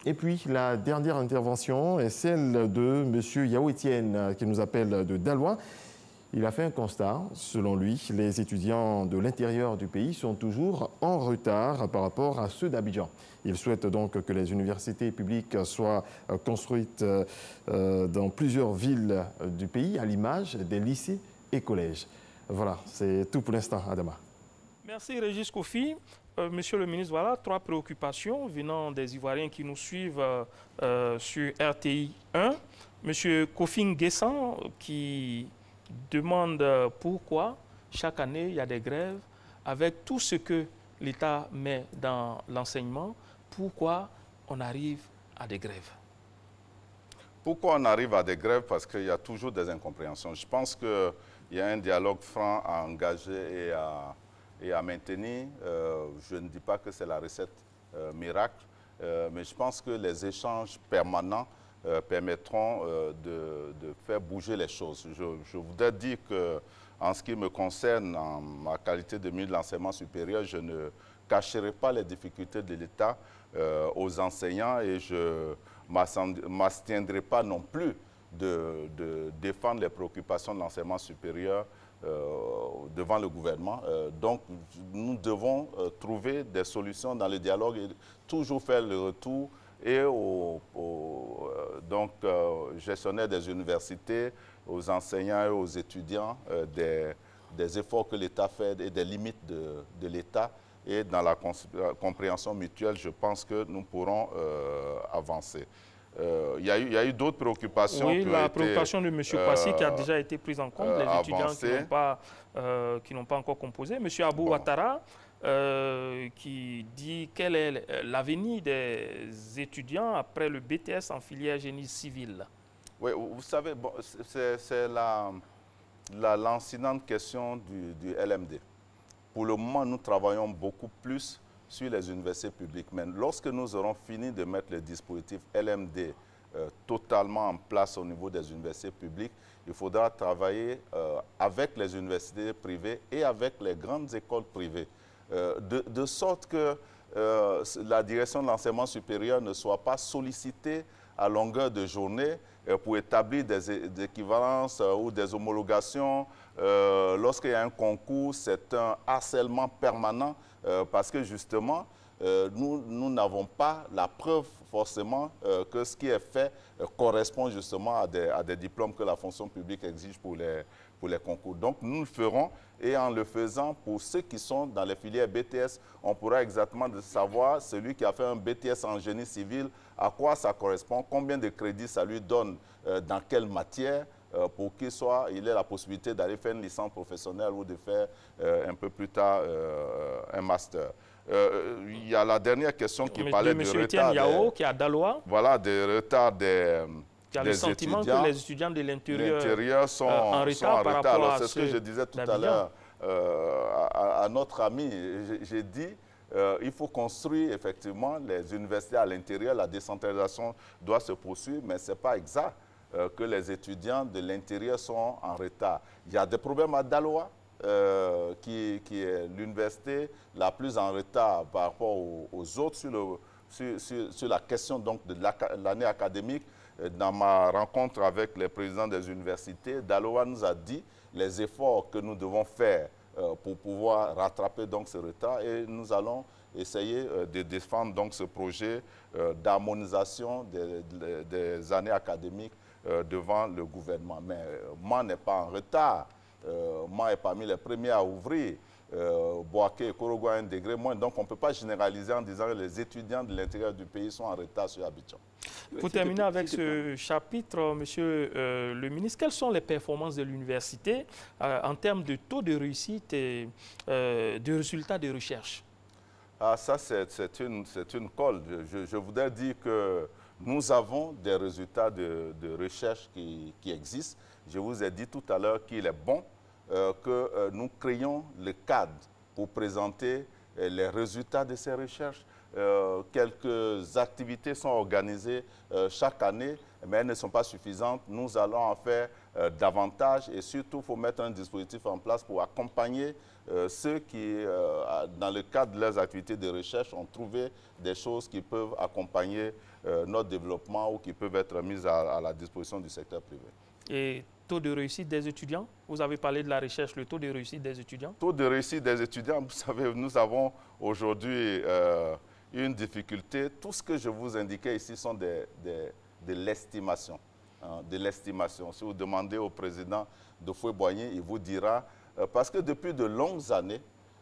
Et puis, la dernière intervention est celle de M. Yao Etienne, qui nous appelle de Dalois. Il a fait un constat. Selon lui, les étudiants de l'intérieur du pays sont toujours en retard par rapport à ceux d'Abidjan. Il souhaite donc que les universités publiques soient construites dans plusieurs villes du pays, à l'image des lycées et collèges. Voilà, c'est tout pour l'instant, Adama. Merci Régis Kofi. Monsieur le ministre, voilà 3 préoccupations venant des Ivoiriens qui nous suivent sur RTI 1. Monsieur Kofi Nguessan qui demande pourquoi chaque année il y a des grèves avec tout ce que l'État met dans l'enseignement. Pourquoi on arrive à des grèves? Pourquoi on arrive à des grèves? Parce qu'il y a toujours des incompréhensions. Je pense qu'il y a un dialogue franc à engager et à maintenir. Je ne dis pas que c'est la recette miracle, mais je pense que les échanges permanents permettront de faire bouger les choses. Je voudrais dire qu'en ce qui me concerne, en ma qualité de ministre de l'enseignement supérieur, je ne cacherai pas les difficultés de l'État aux enseignants et je ne m'abstiendrai pas non plus de défendre les préoccupations de l'enseignement supérieur devant le gouvernement. Donc, nous devons trouver des solutions dans le dialogue et toujours faire le retour et aux gestionnaires des universités, aux enseignants et aux étudiants des efforts que l'État fait et des limites de l'État. Et dans la compréhension mutuelle, je pense que nous pourrons avancer. Il y a eu d'autres préoccupations. Oui, la préoccupation de M. Kwasi qui a déjà été prise en compte, les étudiants qui n'ont pas encore composé. M. Abou Ouattara qui dit quel est l'avenir des étudiants après le BTS en filière génie civil. Oui, vous savez, bon, c'est l'incidente question du LMD. Pour le moment, nous travaillons beaucoup plus sur les universités publiques. Mais lorsque nous aurons fini de mettre le dispositif LMD totalement en place au niveau des universités publiques, il faudra travailler avec les universités privées et avec les grandes écoles privées, de sorte que la direction de l'enseignement supérieur ne soit pas sollicitée à longueur de journée pour établir des équivalences ou des homologations. Lorsqu'il y a un concours, c'est un harcèlement permanent parce que justement, nous n'avons pas la preuve forcément que ce qui est fait correspond justement à des diplômes que la fonction publique exige pour les concours. Donc nous le ferons et en le faisant pour ceux qui sont dans les filières BTS, on pourra exactement savoir celui qui a fait un BTS en génie civil, à quoi ça correspond, combien de crédits ça lui donne, dans quelle matière, pour qu'il ait la possibilité d'aller faire une licence professionnelle ou de faire un peu plus tard un master. Il y a la dernière question qui parlait du retard Yao, qui est à Daloa. Voilà, des retards des le sentiment que les étudiants de l'intérieur sont en retard. Alors, c'est ce que je disais tout à l'heure à notre ami. J'ai dit il faut construire effectivement les universités à l'intérieur. La décentralisation doit se poursuivre, mais ce n'est pas exact que les étudiants de l'intérieur sont en retard. Il y a des problèmes à Daloa. Qui est l'université la plus en retard par rapport aux autres sur la question donc, de l'année académique. Dans ma rencontre avec les présidents des universités, Daloa nous a dit les efforts que nous devons faire pour pouvoir rattraper donc, ce retard et nous allons essayer de défendre donc, ce projet d'harmonisation des années académiques devant le gouvernement. Mais moi n'est pas en retard. Moi est parmi les premiers à ouvrir. Boaké et Korogo à un degré moins. Donc, on ne peut pas généraliser en disant que les étudiants de l'intérieur du pays sont en retard sur Abidjan. Pour terminer avec ce chapitre, Monsieur le ministre, quelles sont les performances de l'université en termes de taux de réussite et de résultats de recherche? Ah, ça, c'est une colle. Je voudrais dire que nous avons des résultats de recherche qui existent. Je vous ai dit tout à l'heure qu'il est bon que nous créons le cadre pour présenter les résultats de ces recherches. Quelques activités sont organisées chaque année, mais elles ne sont pas suffisantes. Nous allons en faire davantage et surtout, il faut mettre un dispositif en place pour accompagner ceux qui, dans le cadre de leurs activités de recherche, ont trouvé des choses qui peuvent accompagner notre développement ou qui peuvent être mises à la disposition du secteur privé. Et taux de réussite des étudiants? Vous avez parlé de la recherche, le taux de réussite des étudiants? Taux de réussite des étudiants, vous savez, nous avons aujourd'hui une difficulté. Tout ce que je vous indiquais ici sont de l'estimation. De l'estimation. Si vous demandez au président de Foué-Boigny, il vous dira, parce que depuis de longues années,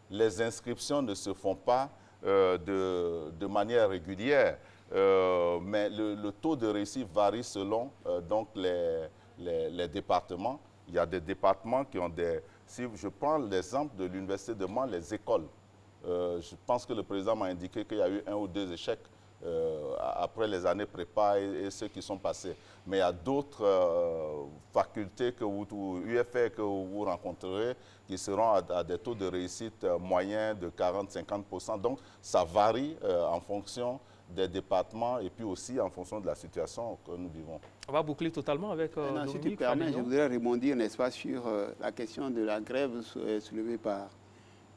les inscriptions ne se font pas de manière régulière. Mais le taux de réussite varie selon donc les départements. Il y a des départements qui ont des... Si je prends l'exemple de l'Université de Mans, les écoles, je pense que le président m'a indiqué qu'il y a eu 1 ou 2 échecs après les années prépa et ceux qui sont passés. Mais il y a d'autres facultés ou UFR que vous rencontrerez qui seront à des taux de réussite moyens de 40-50%. Donc, ça varie en fonction des départements et puis aussi en fonction de la situation que nous vivons. On va boucler totalement avec si tu permets, je voudrais rebondir, n'est-ce pas, sur la question de la grève soulevée par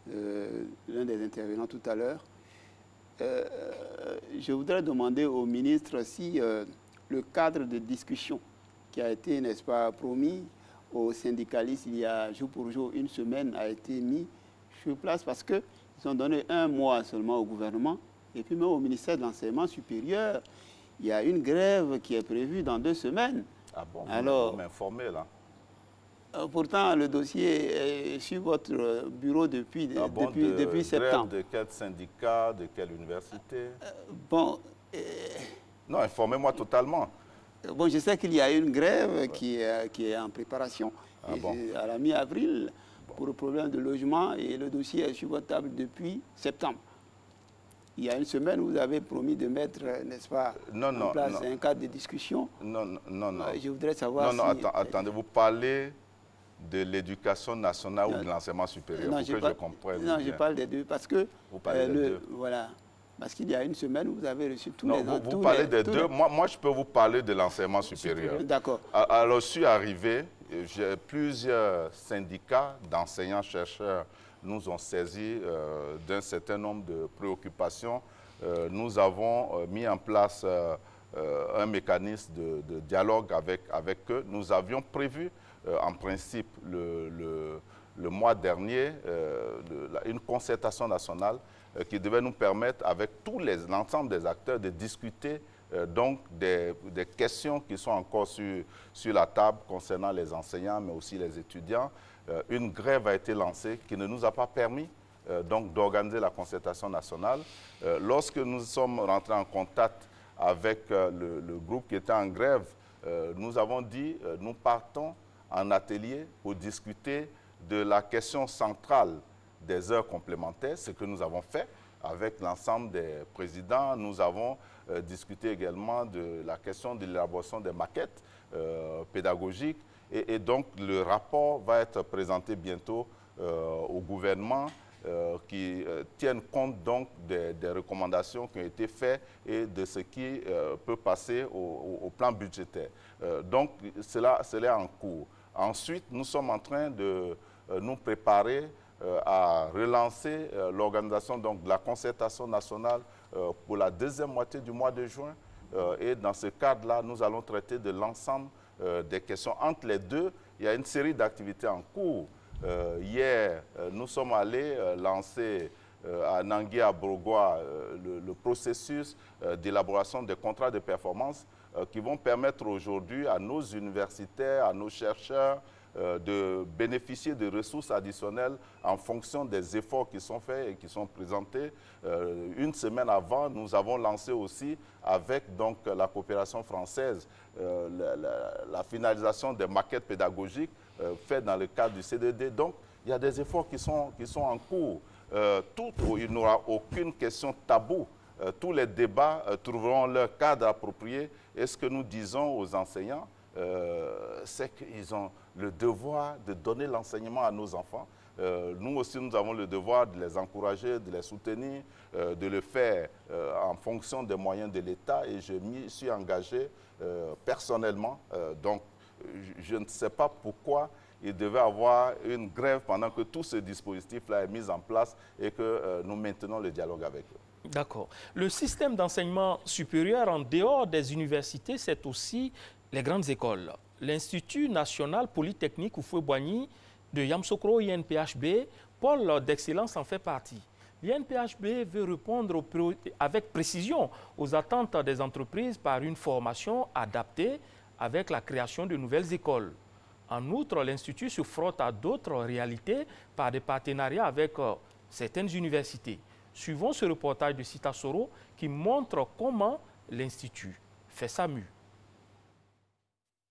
l'un des intervenants tout à l'heure. Je voudrais demander au ministre si le cadre de discussion qui a été, n'est-ce pas, promis aux syndicalistes, il y a jour pour jour, une semaine a été mise sur place parce qu'ils ont donné 1 mois seulement au gouvernement. Et puis même au ministère de l'Enseignement supérieur, il y a une grève qui est prévue dans 2 semaines. Ah bon, alors, vous m'informez là. Pourtant, le dossier est sur votre bureau depuis septembre. Grève de quel syndicat, de quelle université? Bon. Non, informez-moi totalement. Bon, je sais qu'il y a une grève qui est en préparation à la mi-avril pour le problème de logement et le dossier est sur votre table depuis septembre. Il y a 1 semaine, vous avez promis de mettre, n'est-ce pas, en place un cadre de discussion. Non. Je voudrais savoir attendez, vous parlez de l'éducation nationale ou de l'enseignement supérieur, pour que je comprenne. Non, je parle des deux, parce que... Vous parlez des deux. Voilà. Parce qu'il y a 1 semaine, vous avez reçu tous les... Non, vous parlez des deux. Moi, je peux vous parler de l'enseignement supérieur. D'accord. Alors, je suis arrivé, j'ai plusieurs syndicats d'enseignants-chercheurs nous ont saisi d'un certain nombre de préoccupations. Nous avons mis en place un mécanisme de dialogue avec eux. Nous avions prévu, en principe, le mois dernier, une concertation nationale qui devait nous permettre, avec l'ensemble des acteurs, de discuter donc des questions qui sont encore sur la table concernant les enseignants, mais aussi les étudiants. Une grève a été lancée qui ne nous a pas permis donc d'organiser la concertation nationale. Lorsque nous sommes rentrés en contact avec le groupe qui était en grève, nous avons dit nous partons en atelier pour discuter de la question centrale des heures complémentaires, ce que nous avons fait avec l'ensemble des présidents. Nous avons discuté également de la question de l'élaboration des maquettes pédagogiques. Et donc, le rapport va être présenté bientôt au gouvernement qui tienne compte donc des recommandations qui ont été faites et de ce qui peut passer au plan budgétaire. Donc, cela est en cours. Ensuite, nous sommes en train de nous préparer à relancer l'organisation de la concertation nationale pour la 2e moitié du mois de juin. Et dans ce cadre-là, nous allons traiter de l'ensemble des questions. Entre les deux, il y a une série d'activités en cours. Hier, nous sommes allés lancer à Nangui, à Brogoua, le processus d'élaboration des contrats de performance qui vont permettre aujourd'hui à nos universitaires, à nos chercheurs, de bénéficier de ressources additionnelles en fonction des efforts qui sont faits et qui sont présentés. 1 semaine avant, nous avons lancé aussi, avec donc, la coopération française, la finalisation des maquettes pédagogiques faites dans le cadre du CDD. Donc, il y a des efforts qui sont en cours. Il n'y aura aucune question taboue. Tous les débats trouveront leur cadre approprié. Et ce que nous disons aux enseignants, c'est qu'ils ont le devoir de donner l'enseignement à nos enfants. Nous aussi, nous avons le devoir de les encourager, de les soutenir, de le faire en fonction des moyens de l'État. Et je m'y suis engagé personnellement. Donc, je ne sais pas pourquoi il devait avoir une grève pendant que tout ce dispositif-là est mis en place et que nous maintenons le dialogue avec eux. D'accord. Le système d'enseignement supérieur en dehors des universités, c'est aussi les grandes écoles. L'Institut national polytechnique Houphouët-Boigny de Yamoussoukro, INPHB, pôle d'excellence en fait partie. L'INPHB veut répondre avec précision aux attentes des entreprises par une formation adaptée avec la création de nouvelles écoles. En outre, l'Institut se frotte à d'autres réalités par des partenariats avec certaines universités. Suivons ce reportage de Sita Soro qui montre comment l'Institut fait sa mue.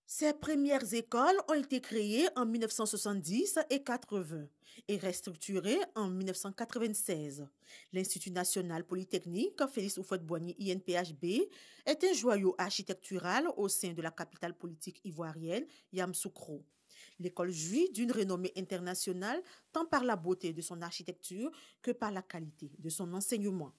Ces premières écoles ont été créées en 1970 et 80 et restructurées en 1996. L'Institut national polytechnique Félix Houphouët-Boigny INPHB est un joyau architectural au sein de la capitale politique ivoirienne, Yamoussoukro. L'école jouit d'une renommée internationale tant par la beauté de son architecture que par la qualité de son enseignement.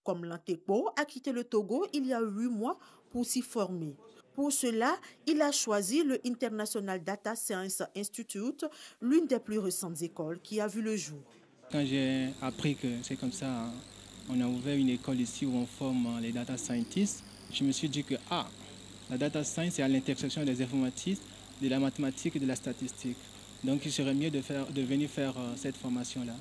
Comme l'Antepo a quitté le Togo il y a 8 mois pour s'y former. Pour cela, il a choisi le International Data Science Institute, l'une des plus récentes écoles qui a vu le jour. Quand j'ai appris que c'est comme ça, on a ouvert une école ici où on forme les data scientists, je me suis dit que la data science est à l'intersection des informatiques de la mathématique et de la statistique. Donc il serait mieux de venir faire cette formation-là.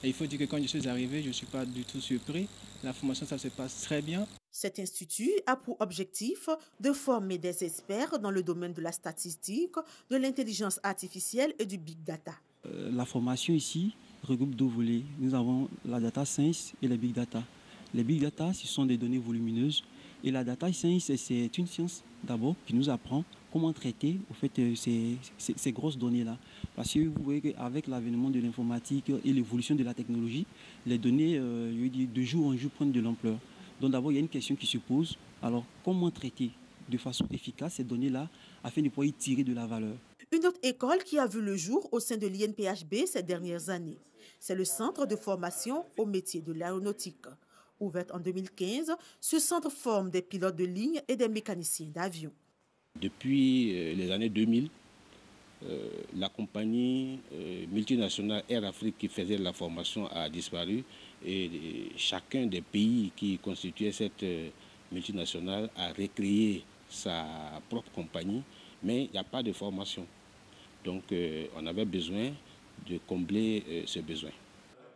Et il faut dire que quand je suis arrivé, je ne suis pas du tout surpris. La formation, ça se passe très bien. Cet institut a pour objectif de former des experts dans le domaine de la statistique, de l'intelligence artificielle et du big data. La formation ici regroupe deux volets. Nous avons la data science et les big data. Les big data, ce sont des données volumineuses. Et la data science, c'est une science d'abord qui nous apprend comment traiter au fait, ces grosses données-là. Parce que vous voyez qu'avec l'avènement de l'informatique et l'évolution de la technologie, les données, de jour en jour, prennent de l'ampleur. Donc d'abord, il y a une question qui se pose. Alors, comment traiter de façon efficace ces données-là afin de pouvoir y tirer de la valeur? Une autre école qui a vu le jour au sein de l'INPHB ces dernières années, c'est le Centre de formation au métier de l'aéronautique. Ouvert en 2015, ce centre forme des pilotes de ligne et des mécaniciens d'avion. Depuis les années 2000, la compagnie multinationale Air Afrique qui faisait la formation a disparu et chacun des pays qui constituait cette multinationale a recréé sa propre compagnie, mais il n'y a pas de formation. Donc on avait besoin de combler ce besoin.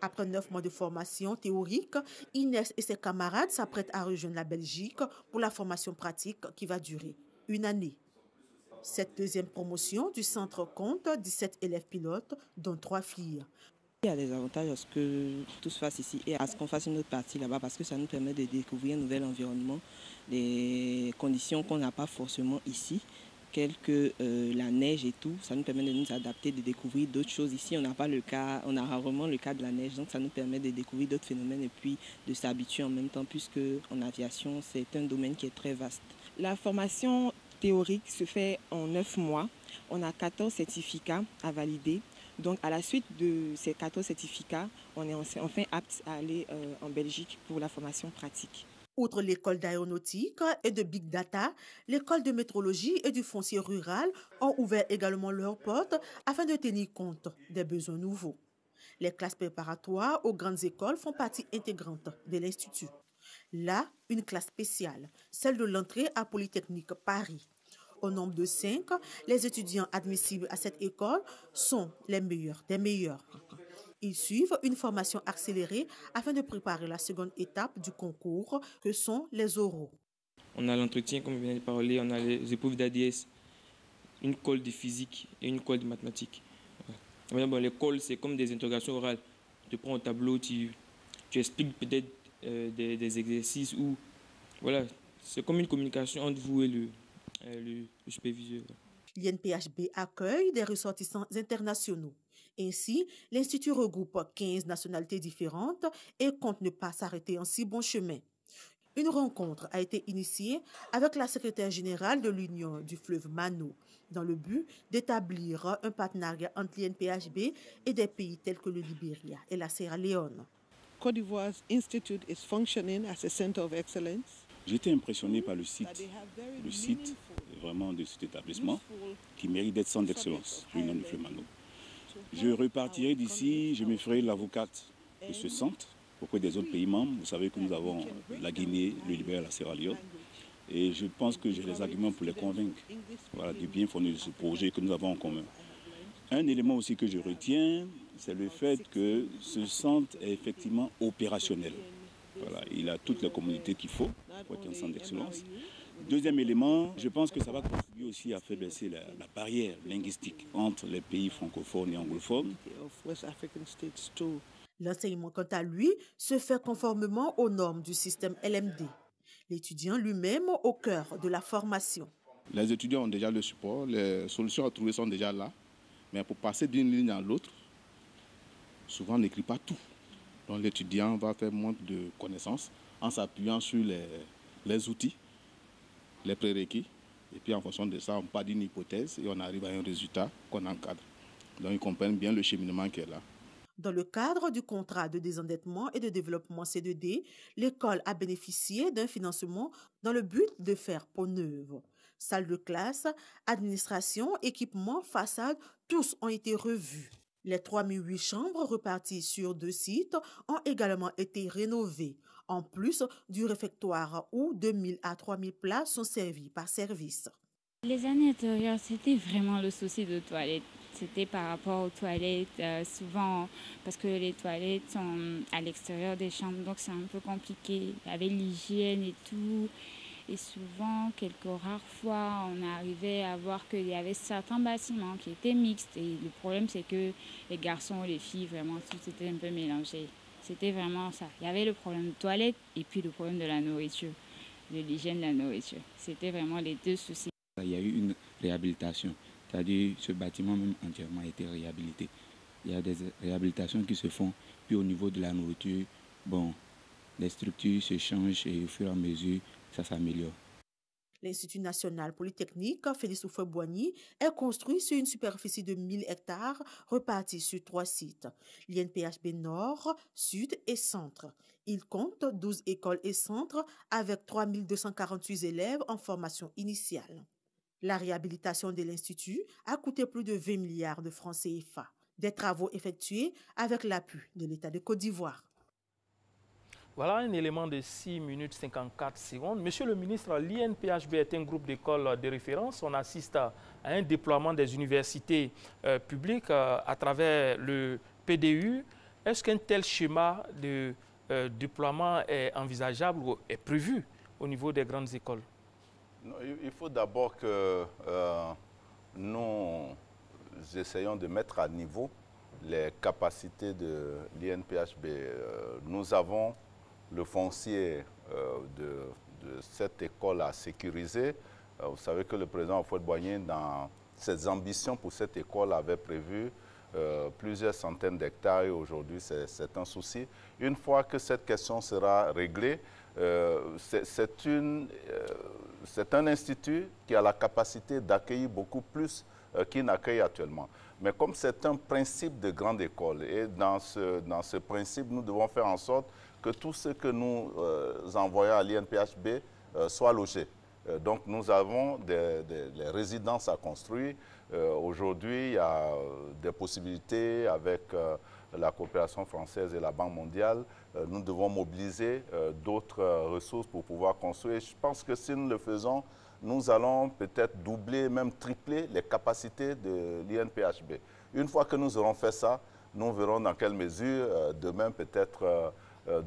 Après 9 mois de formation théorique, Inès et ses camarades s'apprêtent à rejoindre la Belgique pour la formation pratique qui va durer 1 année. Cette deuxième promotion du centre compte 17 élèves pilotes, dont 3 filles. Il y a des avantages à ce que tout se fasse ici et à ce qu'on fasse une autre partie là-bas parce que ça nous permet de découvrir un nouvel environnement, des conditions qu'on n'a pas forcément ici, telles que la neige et tout. Ça nous permet de nous adapter, de découvrir d'autres choses. Ici, on n'a pas le cas, on a rarement le cas de la neige, donc ça nous permet de découvrir d'autres phénomènes et puis de s'habituer en même temps, puisque en aviation, c'est un domaine qui est très vaste. La formation théorique se fait en 9 mois. On a 14 certificats à valider. Donc, à la suite de ces 14 certificats, on est enfin apte à aller en Belgique pour la formation pratique. Outre l'école d'aéronautique et de big data, l'école de métrologie et du foncier rural ont ouvert également leurs portes afin de tenir compte des besoins nouveaux. Les classes préparatoires aux grandes écoles font partie intégrante de l'Institut. Là, une classe spéciale, celle de l'entrée à Polytechnique Paris. Au nombre de 5, les étudiants admissibles à cette école sont les meilleurs des meilleurs. Ils suivent une formation accélérée afin de préparer la seconde étape du concours, que sont les oraux. On a l'entretien, comme je viens de parler, on a les épreuves d'ADS, une colle de physique et une colle de mathématiques. Bon, les colles, c'est comme des interrogations orales. Tu prends un tableau, tu expliques peut-être des exercices ou... Voilà, c'est comme une communication entre vous et le superviseur. L'INPHB accueille des ressortissants internationaux. Ainsi, l'Institut regroupe 15 nationalités différentes et compte ne pas s'arrêter en si bon chemin. Une rencontre a été initiée avec la secrétaire générale de l'Union du fleuve Mano, dans le but d'établir un partenariat entre l'INPHB et des pays tels que le Libéria et la Sierra Leone. Côte d'Ivoire's Institute is functioning as a center of excellence. J'étais impressionné par le site vraiment de cet établissement qui mérite d'être centre d'excellence, l'Union du fleuve Mano. Je repartirai d'ici, je me ferai l'avocate de ce centre auprès des autres pays membres. Vous savez que nous avons la Guinée, le Libéria et la Sierra Leone. Et je pense que j'ai les arguments pour les convaincre du bien fondé de ce projet que nous avons en commun. Un élément aussi que je retiens, c'est le fait que ce centre est effectivement opérationnel. Voilà, il a toutes les communautés qu'il faut pour être un centre d'excellence. Deuxième élément, je pense que ça va contribuer aussi à faire baisser la barrière linguistique entre les pays francophones et anglophones. L'enseignement, quant à lui, se fait conformément aux normes du système LMD. L'étudiant lui-même au cœur de la formation. Les étudiants ont déjà le support, les solutions à trouver sont déjà là. Mais pour passer d'une ligne à l'autre, souvent on n'écrit pas tout. Donc l'étudiant va faire montre de connaissances en s'appuyant sur les outils, les prérequis. Et puis en fonction de ça, on part d'une hypothèse et on arrive à un résultat qu'on encadre. Donc ils comprennent bien le cheminement qui est là. Dans le cadre du contrat de désendettement et de développement C2D, l'école a bénéficié d'un financement dans le but de faire peau neuve. Salle de classe, administration, équipement, façade, tous ont été revus. Les 3008 chambres reparties sur 2 sites ont également été rénovées, en plus du réfectoire où 2000 à 3000 plats sont servis par service. Les années antérieures, c'était vraiment le souci de toilettes. C'était par rapport aux toilettes, souvent parce que les toilettes sont à l'extérieur des chambres, donc c'est un peu compliqué. Il y avait l'hygiène et tout. Et souvent, quelques rares fois, on arrivait à voir qu'il y avait certains bâtiments qui étaient mixtes. Et le problème, c'est que les garçons, les filles, vraiment, tout était un peu mélangé. C'était vraiment ça. Il y avait le problème de toilettes et puis le problème de la nourriture, de l'hygiène de la nourriture. C'était vraiment les deux soucis. Il y a eu une réhabilitation, c'est-à-dire ce bâtiment même entièrement a été réhabilité. Il y a des réhabilitations qui se font, puis au niveau de la nourriture, bon, les structures se changent et au fur et à mesure, ça s'améliore. L'Institut national polytechnique Félix Houphouët-Boigny est construit sur une superficie de 1000 hectares repartis sur 3 sites, l'INPHB Nord, Sud et Centre. Il compte 12 écoles et centres avec 3248 élèves en formation initiale. La réhabilitation de l'Institut a coûté plus de 20 milliards de francs CFA. Des travaux effectués avec l'appui de l'État de Côte d'Ivoire. Voilà un élément de 6 minutes 54 secondes. Monsieur le ministre, l'INPHB est un groupe d'écoles de référence. On assiste à un déploiement des universités publiques à travers le PDU. Est-ce qu'un tel schéma de déploiement est envisageable ou est prévu au niveau des grandes écoles? Non, il faut d'abord que nous essayons de mettre à niveau les capacités de l'INPHB. Nous avons le foncier de cette école à sécuriser. Vous savez que le président Houphouët-Boigny, dans ses ambitions pour cette école, avait prévu plusieurs centaines d'hectares et aujourd'hui c'est un souci. Une fois que cette question sera réglée, c'est un institut qui a la capacité d'accueillir beaucoup plus qu'il n'accueille actuellement. Mais comme c'est un principe de grande école, et dans ce principe, nous devons faire en sorte que tout ce que nous envoyons à l'INPHB soit logé. Donc nous avons des résidences à construire. Aujourd'hui, il y a des possibilités avec la coopération française et la Banque mondiale. Nous devons mobiliser d'autres ressources pour pouvoir construire. Je pense que si nous le faisons, nous allons peut-être doubler, même tripler les capacités de l'INPHB. Une fois que nous aurons fait ça, nous verrons dans quelle mesure, demain peut-être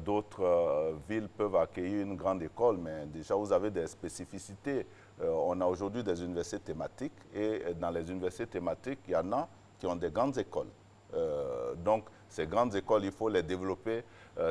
d'autres villes peuvent accueillir une grande école, mais déjà vous avez des spécificités. On a aujourd'hui des universités thématiques et dans les universités thématiques, il y en a qui ont des grandes écoles. Donc ces grandes écoles, il faut les développer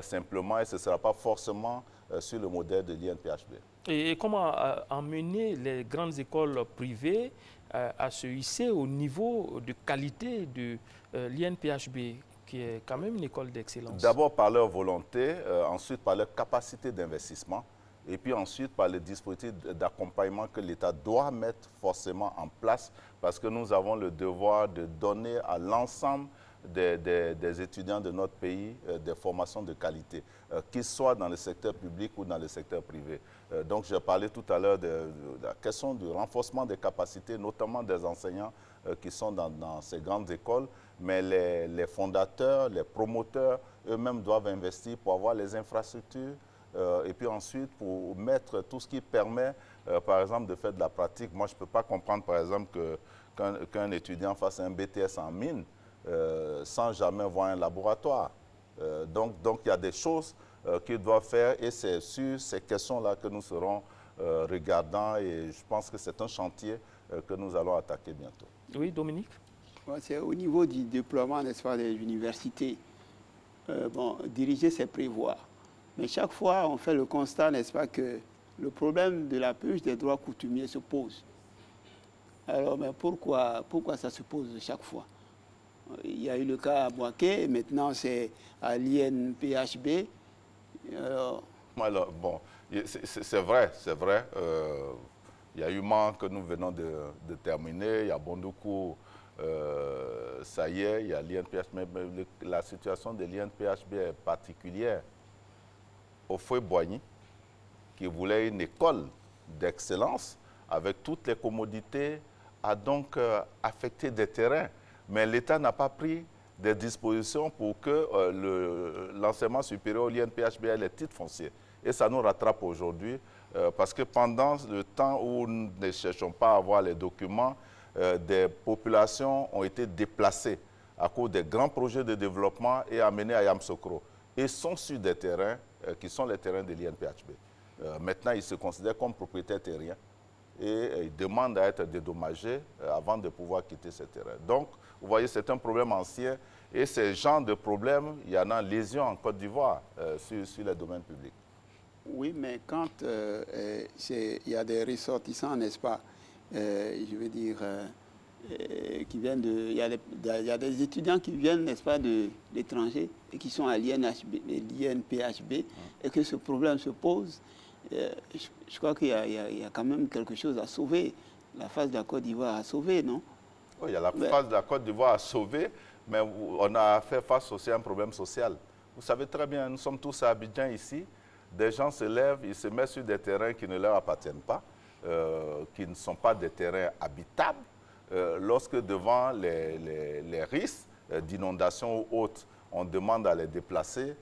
simplement et ce ne sera pas forcément sur le modèle de l'INPHB. Et comment amener les grandes écoles privées à se hisser au niveau de qualité de l'INPHB, qui est quand même une école d'excellence? D'abord par leur volonté, ensuite par leur capacité d'investissement, et puis ensuite par le dispositif d'accompagnement que l'État doit mettre forcément en place, parce que nous avons le devoir de donner à l'ensemble des étudiants de notre pays des formations de qualité, qu'ils soient dans le secteur public ou dans le secteur privé. Donc, j'ai parlé tout à l'heure de la question du renforcement des capacités, notamment des enseignants qui sont dans ces grandes écoles, mais les fondateurs, les promoteurs, eux-mêmes doivent investir pour avoir les infrastructures et puis ensuite pour mettre tout ce qui permet, par exemple, de faire de la pratique. Moi, je ne peux pas comprendre, par exemple, qu'un étudiant fasse un BTS en mine sans jamais voir un laboratoire. Donc, il y a des choses qu'ils doivent faire et c'est sur ces questions-là que nous serons regardants et je pense que c'est un chantier que nous allons attaquer bientôt. Oui, Dominique? C'est au niveau du déploiement, n'est-ce pas, des universités. Bon, diriger, c'est prévoir. Mais chaque fois, on fait le constat, n'est-ce pas, que le problème de la purge des droits coutumiers se pose. Alors, mais pourquoi ça se pose chaque fois? Il y a eu le cas à Boaké, maintenant c'est à l'INPHB. Alors, bon, c'est vrai. Il y a eu Mans que nous venons de terminer, il y a Bondoukou, ça y est, il y a l'INPHB. Mais la situation de l'INPHB est particulière. Houphouët-Boigny, qui voulait une école d'excellence avec toutes les commodités, a donc affecté des terrains. Mais l'État n'a pas pris des dispositions pour que l'enseignement supérieur, l'INPHB, ait les titres fonciers. Et ça nous rattrape aujourd'hui parce que pendant le temps où nous ne cherchons pas à avoir les documents, des populations ont été déplacées à cause des grands projets de développement et amenées à Yamoussoukro et sont sur des terrains qui sont les terrains de l'INPHB. Maintenant, ils se considèrent comme propriétaires terriens et ils demandent à être dédommagés avant de pouvoir quitter ces terrains. Donc, vous voyez, c'est un problème ancien et ces genres de problèmes, il y en a légion en Côte d'Ivoire sur les domaines publics. Oui, mais quand il y a des ressortissants, n'est-ce pas, je veux dire, qui viennent de... Il y a des étudiants qui viennent, n'est-ce pas, de l'étranger et qui sont à l'INPHB et que ce problème se pose. Je crois qu'il y a quand même quelque chose à sauver. La face de la Côte d'Ivoire à sauver, non? Oui, il y a la face de la Côte d'Ivoire à sauver, mais on a fait face aussi à un problème social. Vous savez très bien, nous sommes tous à Abidjan ici. Des gens se lèvent, ils se mettent sur des terrains qui ne leur appartiennent pas, qui ne sont pas des terrains habitables. Lorsque devant les risques d'inondation ou autres, on demande à les déplacer,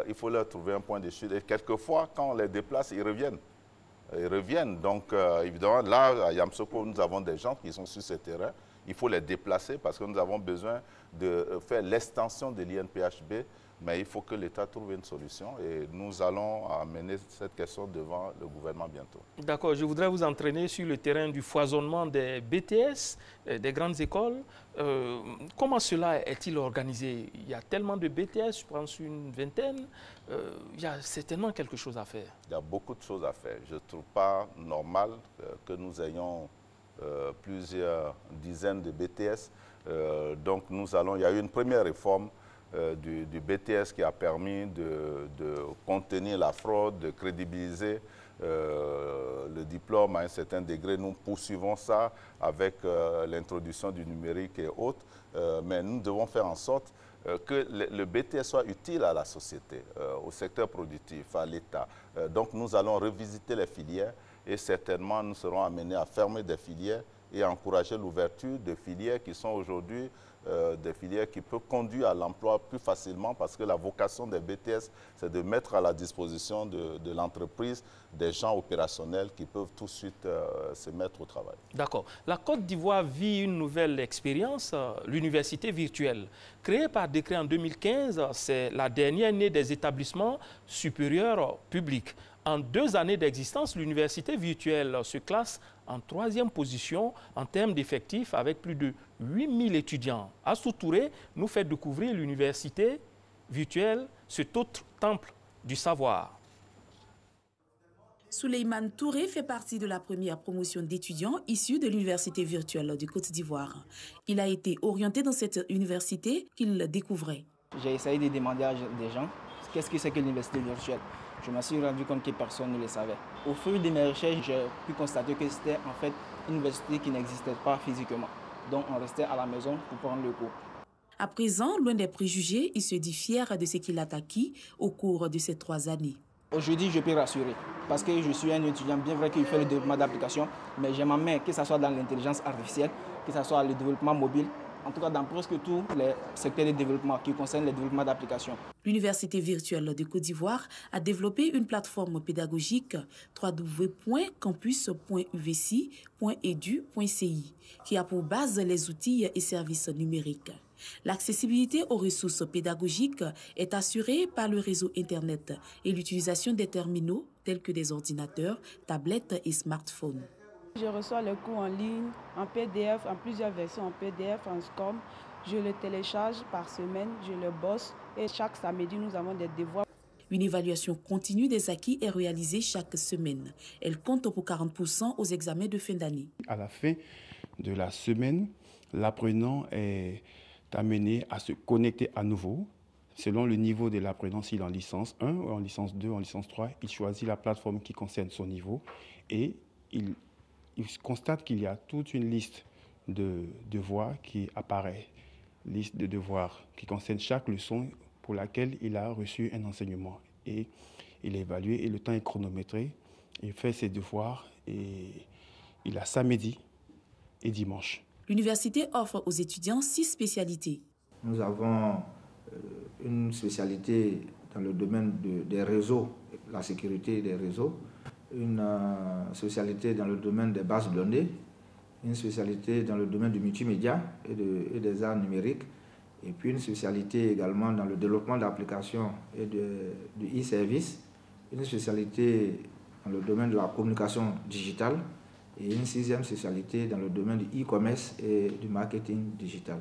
il faut leur trouver un point de chute. Et quelquefois, quand on les déplace, ils reviennent. Ils reviennent. Donc, évidemment, là, à Yamoussoukro, nous avons des gens qui sont sur ces terrains. Il faut les déplacer parce que nous avons besoin de faire l'extension de l'INPHB. Mais il faut que l'État trouve une solution et nous allons amener cette question devant le gouvernement bientôt. D'accord, je voudrais vous entraîner sur le terrain du foisonnement des BTS, des grandes écoles. Comment cela est-il organisé? Il y a tellement de BTS, je pense une vingtaine. Il y a certainement quelque chose à faire. Il y a beaucoup de choses à faire. Je ne trouve pas normal que nous ayons plusieurs dizaines de BTS. Donc il y a eu une première réforme du BTS qui a permis de contenir la fraude, de crédibiliser le diplôme à un certain degré. Nous poursuivons ça avec l'introduction du numérique et autres, mais nous devons faire en sorte que le BTS soit utile à la société, au secteur productif, à l'État. Donc nous allons revisiter les filières et certainement nous serons amenés à fermer des filières et à encourager l'ouverture de filières qui sont aujourd'hui des filières qui peuvent conduire à l'emploi plus facilement parce que la vocation des BTS, c'est de mettre à la disposition de l'entreprise des gens opérationnels qui peuvent tout de suite se mettre au travail. D'accord. La Côte d'Ivoire vit une nouvelle expérience, l'université virtuelle. Créée par décret en 2015, c'est la dernière née des établissements supérieurs publics. En 2 années d'existence, l'université virtuelle se classe en 3e position en termes d'effectifs avec plus de 8000 étudiants. Assou Touré nous fait découvrir l'université virtuelle, cet autre temple du savoir. Souleymane Touré fait partie de la première promotion d'étudiants issus de l'université virtuelle de Côte d'Ivoire. Il a été orienté dans cette université qu'il découvrait. J'ai essayé de demander à des gens qu'est-ce que c'est que l'université virtuelle. Je me suis rendu compte que personne ne le savait. Au fil de mes recherches, j'ai pu constater que c'était en fait une université qui n'existait pas physiquement. Donc on restait à la maison pour prendre le cours. À présent, loin des préjugés, il se dit fier de ce qu'il a acquis au cours de ces 3 années. Aujourd'hui, je peux rassurer parce que je suis un étudiant, bien vrai qu'il fait le développement d'applications, mais j'ai ma main, que ce soit dans l'intelligence artificielle, que ce soit le développement mobile, en tout cas dans presque tous les secteurs de développement qui concernent le développement d'applications. L'Université virtuelle de Côte d'Ivoire a développé une plateforme pédagogique www.campus.uvci.edu.ci qui a pour base les outils et services numériques. L'accessibilité aux ressources pédagogiques est assurée par le réseau Internet et l'utilisation des terminaux tels que des ordinateurs, tablettes et smartphones. Je reçois les cours en ligne, en PDF, en plusieurs versions, en PDF, en SCORM. Je le télécharge par semaine, je le bosse et chaque samedi, nous avons des devoirs. Une évaluation continue des acquis est réalisée chaque semaine. Elle compte pour 40% aux examens de fin d'année. À la fin de la semaine, l'apprenant est amené à se connecter à nouveau. Selon le niveau de l'apprenant, s'il est en licence 1, en licence 2, en licence 3, il choisit la plateforme qui concerne son niveau et il constate qu'il y a toute une liste de devoirs qui apparaît, liste de devoirs qui concerne chaque leçon pour laquelle il a reçu un enseignement. Et il est évalué et le temps est chronométré. Il fait ses devoirs et il a samedi et dimanche. L'université offre aux étudiants 6 spécialités. Nous avons une spécialité dans le domaine des réseaux, la sécurité des réseaux, une spécialité dans le domaine des bases de données, une spécialité dans le domaine du multimédia et des arts numériques, et puis une spécialité également dans le développement d'applications et du e-service, une spécialité dans le domaine de la communication digitale et une 6e spécialité dans le domaine du e-commerce et du marketing digital.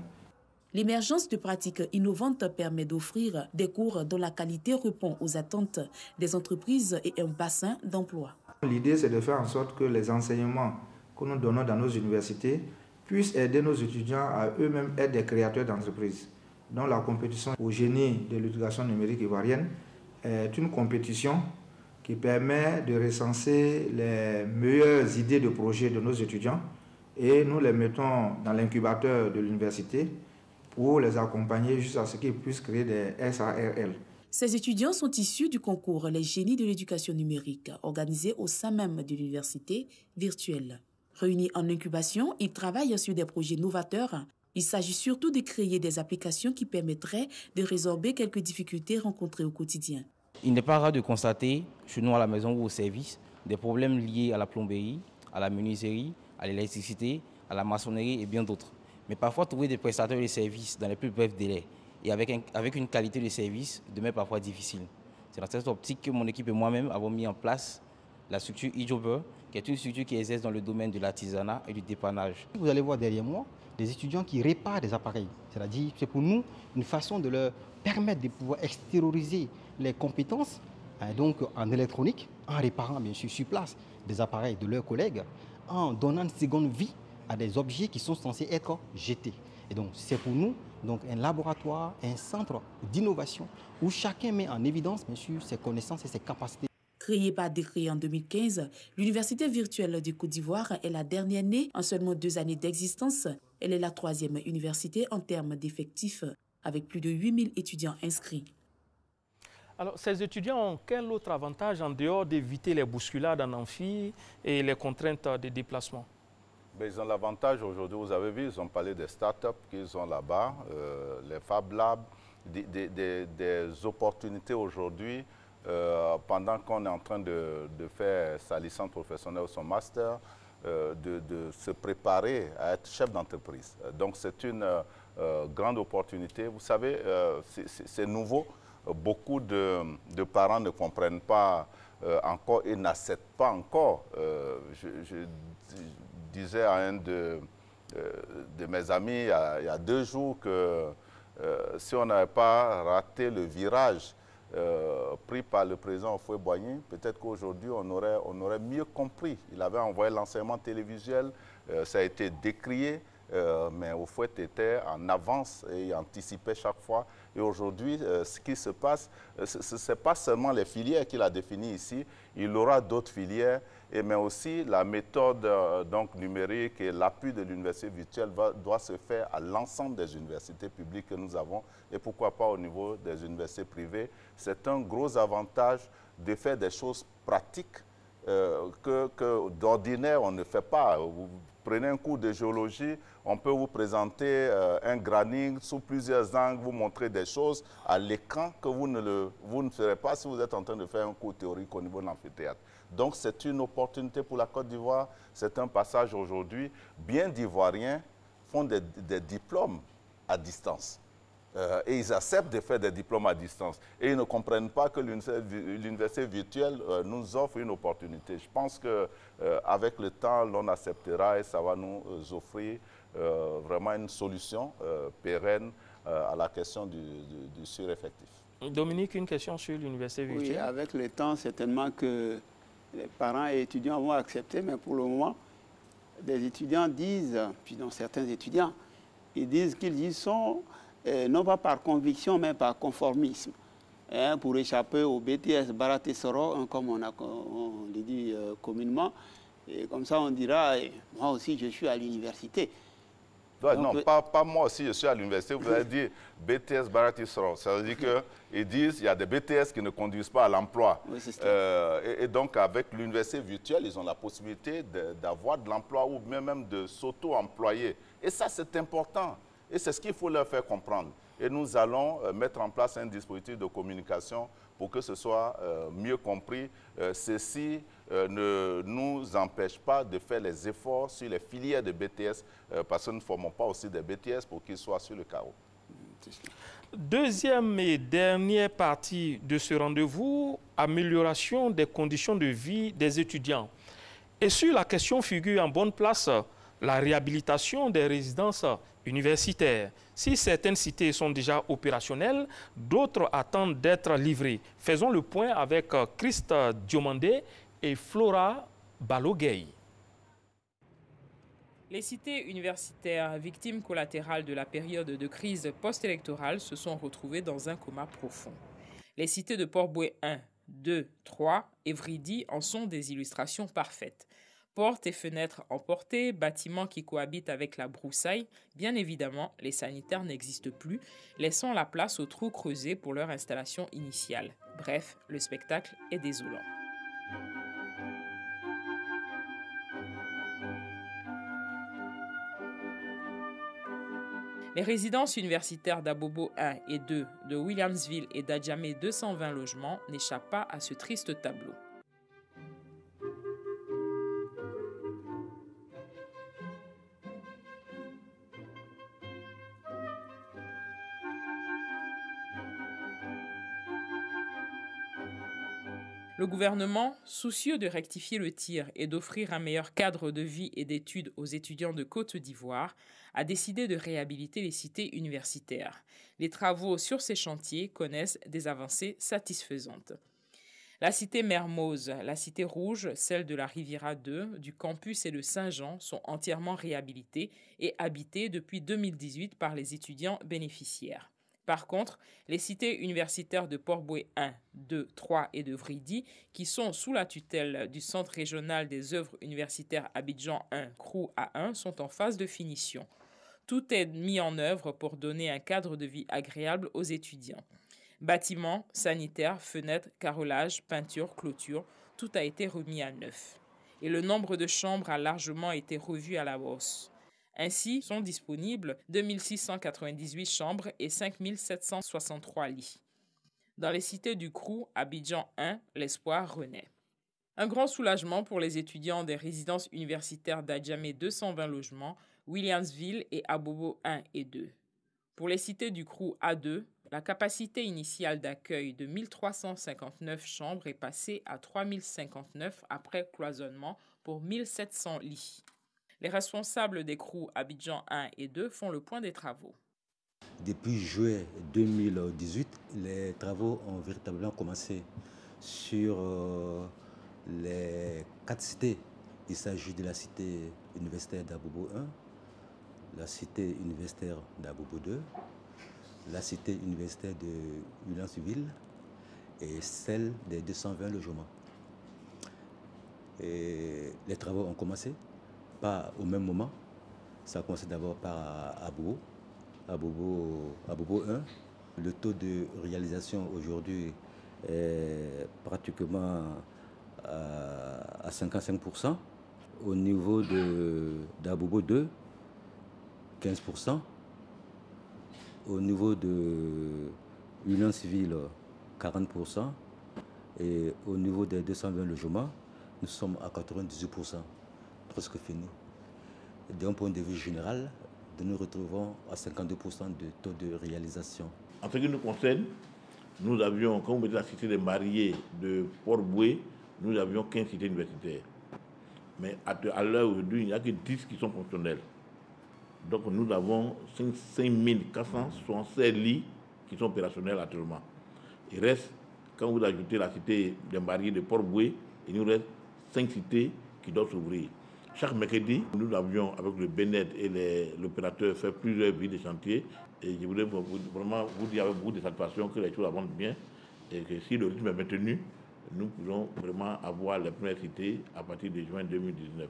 L'émergence de pratiques innovantes permet d'offrir des cours dont la qualité répond aux attentes des entreprises et un bassin d'emploi. L'idée, c'est de faire en sorte que les enseignements que nous donnons dans nos universités puissent aider nos étudiants à eux-mêmes être des créateurs d'entreprises. Donc la compétition au génie de l'éducation numérique ivoirienne est une compétition qui permet de recenser les meilleures idées de projets de nos étudiants et nous les mettons dans l'incubateur de l'université pour les accompagner jusqu'à ce qu'ils puissent créer des SARL. Ces étudiants sont issus du concours Les Génies de l'éducation numérique, organisé au sein même de l'université virtuelle. Réunis en incubation, ils travaillent sur des projets novateurs. Il s'agit surtout de créer des applications qui permettraient de résorber quelques difficultés rencontrées au quotidien. Il n'est pas rare de constater, chez nous à la maison ou au service, des problèmes liés à la plomberie, à la menuiserie, à l'électricité, à la maçonnerie et bien d'autres. Mais parfois, trouver des prestataires de services dans les plus brefs délais et avec une qualité de service demeure parfois difficile. C'est dans cette optique que mon équipe et moi-même avons mis en place la structure eJobber, qui est une structure qui exerce dans le domaine de l'artisanat et du dépannage. Vous allez voir derrière moi des étudiants qui réparent des appareils. C'est-à-dire, c'est pour nous une façon de leur permettre de pouvoir extérioriser les compétences donc en électronique, en réparant bien sûr sur place des appareils de leurs collègues, en donnant une seconde vie à des objets qui sont censés être jetés. Et donc c'est pour nous donc un laboratoire, un centre d'innovation où chacun met en évidence bien sûr ses connaissances et ses capacités. Créée par décret en 2015, l'Université virtuelle du Côte d'Ivoire est la dernière née en seulement 2 années d'existence. Elle est la 3e université en termes d'effectifs, avec plus de 8000 étudiants inscrits. Alors, ces étudiants ont quel autre avantage en dehors d'éviter les bousculades en amphi et les contraintes de déplacement? Ben, ils ont l'avantage aujourd'hui, vous avez vu, ils ont parlé des startups qu'ils ont là-bas, les Fab Labs, des opportunités aujourd'hui. Pendant qu'on est en train de faire sa licence professionnelle ou son master, de se préparer à être chef d'entreprise. Donc c'est une grande opportunité. Vous savez, c'est nouveau. Beaucoup de parents ne comprennent pas encore et n'acceptent pas encore. Je disais à un de mes amis il y a 2 jours que si on n'avait pas raté le virage pris par le président Houphouët-Boigny, peut-être qu'aujourd'hui on aurait mieux compris. Il avait envoyé l'enseignement télévisuel, ça a été décrié, mais Houphouët était en avance et il anticipait chaque fois. Et aujourd'hui, ce qui se passe, ce n'est pas seulement les filières qu'il a définies ici, il aura d'autres filières, mais aussi la méthode donc, numérique et l'appui de l'université virtuelle doit se faire à l'ensemble des universités publiques que nous avons et pourquoi pas au niveau des universités privées. C'est un gros avantage de faire des choses pratiques que d'ordinaire on ne fait pas. Vous prenez un cours de géologie, on peut vous présenter un granit sous plusieurs angles, vous montrer des choses à l'écran que vous ne ferez pas si vous êtes en train de faire un cours théorique au niveau de l'amphithéâtre. Donc c'est une opportunité pour la Côte d'Ivoire, c'est un passage aujourd'hui. Bien d'Ivoiriens font des diplômes à distance. Et ils acceptent de faire des diplômes à distance. Et ils ne comprennent pas que l'université virtuelle nous offre une opportunité. Je pense qu'avec le temps, l'on acceptera et ça va nous offrir vraiment une solution pérenne à la question du sureffectif. Dominique, une question sur l'université virtuelle. Oui, avec le temps, certainement que les parents et étudiants vont accepter, mais pour le moment, des étudiants disent, puis dont certains étudiants, ils disent qu'ils y sont non pas par conviction, mais par conformisme, pour échapper au BTS Baraté Soro, comme on le dit communément. Et comme ça, on dira, moi aussi, je suis à l'université. Ouais, non, pas moi aussi, je suis à l'université. Vous avez dit BTS Baraté Soro. Ça veut dire qu'ils disent qu'il y a des BTS qui ne conduisent pas à l'emploi. Oui, et donc, avec l'université virtuelle, ils ont la possibilité d'avoir de l'emploi ou même de s'auto-employer. Et ça, c'est important. Et c'est ce qu'il faut leur faire comprendre. et nous allons mettre en place un dispositif de communication pour que ce soit mieux compris. Ceci ne nous empêche pas de faire les efforts sur les filières de BTS parce que nous ne formons pas aussi des BTS pour qu'ils soient sur le carreau. Deuxième et dernière partie de ce rendez-vous, amélioration des conditions de vie des étudiants. Et sur la question figure en bonne place la réhabilitation des résidences universitaires. Si certaines cités sont déjà opérationnelles, d'autres attendent d'être livrées. Faisons le point avec Christ Diomandé et Flora Balogueï. Les cités universitaires, victimes collatérales de la période de crise post-électorale, se sont retrouvées dans un coma profond. Les cités de Port-Boué 1, 2, 3 et Vridi en sont des illustrations parfaites. Portes et fenêtres emportées, bâtiments qui cohabitent avec la broussaille. Bien évidemment, les sanitaires n'existent plus, laissant la place aux trous creusés pour leur installation initiale. Bref, le spectacle est désolant. Les résidences universitaires d'Abobo 1 et 2, de Williamsville et d'Adjamé 220 logements n'échappent pas à ce triste tableau. Le gouvernement, soucieux de rectifier le tir et d'offrir un meilleur cadre de vie et d'études aux étudiants de Côte d'Ivoire, a décidé de réhabiliter les cités universitaires. Les travaux sur ces chantiers connaissent des avancées satisfaisantes. La cité Mermoz, la cité Rouge, celle de la Riviera 2, du campus et de Saint-Jean sont entièrement réhabilitées et habitées depuis 2018 par les étudiants bénéficiaires. Par contre, les cités universitaires de Port-Boué 1, 2, 3 et de Vridi, qui sont sous la tutelle du Centre régional des œuvres universitaires Abidjan 1, CROU A1, sont en phase de finition. Tout est mis en œuvre pour donner un cadre de vie agréable aux étudiants. Bâtiments, sanitaires, fenêtres, carrelage, peinture, clôture, tout a été remis à neuf. Et le nombre de chambres a largement été revu à la hausse. Ainsi, sont disponibles 2698 chambres et 5763 lits. Dans les cités du CROU, Abidjan 1, l'espoir renaît. Un grand soulagement pour les étudiants des résidences universitaires d'Adjamé 220 logements, Williamsville et Abobo 1 et 2. Pour les cités du CROU A2, la capacité initiale d'accueil de 1359 chambres est passée à 3059 après cloisonnement pour 1700 lits. Les responsables des CROU Abidjan 1 et 2 font le point des travaux. Depuis juillet 2018, les travaux ont véritablement commencé sur les 4 cités. Il s'agit de la cité universitaire d'Abobo 1, la cité universitaire d'Abobo 2, la cité universitaire de Williamsville et celle des 220 logements. Et les travaux ont commencé. Pas au même moment. Ça a commencé d'abord par Abobo 1. Le taux de réalisation aujourd'hui est pratiquement à 55%. Au niveau d'Abobo 2, 15%. Au niveau de Williamsville, 40%. Et au niveau des 220 logements, nous sommes à 98%. Presque fini. D'un point de vue général, nous nous retrouvons à 52% de taux de réalisation. En ce qui nous concerne, nous avions, comme vous mettez la cité des mariés de Port-Boué, nous avions 15 cités universitaires. Mais à l'heure aujourd'hui, il n'y a que 10 qui sont fonctionnelles. Donc nous avons 5476 lits qui sont opérationnels actuellement. Il reste, quand vous ajoutez la cité des mariés de Port-Boué, il nous reste 5 cités qui doivent s'ouvrir. Chaque mercredi, nous avions, avec le BNED et l'opérateur, fait plusieurs visites de chantier. Et je voulais vraiment vous dire avec beaucoup de satisfaction que les choses avancent bien et que si le rythme est maintenu, nous pourrons vraiment avoir les premières cités à partir de juin 2019.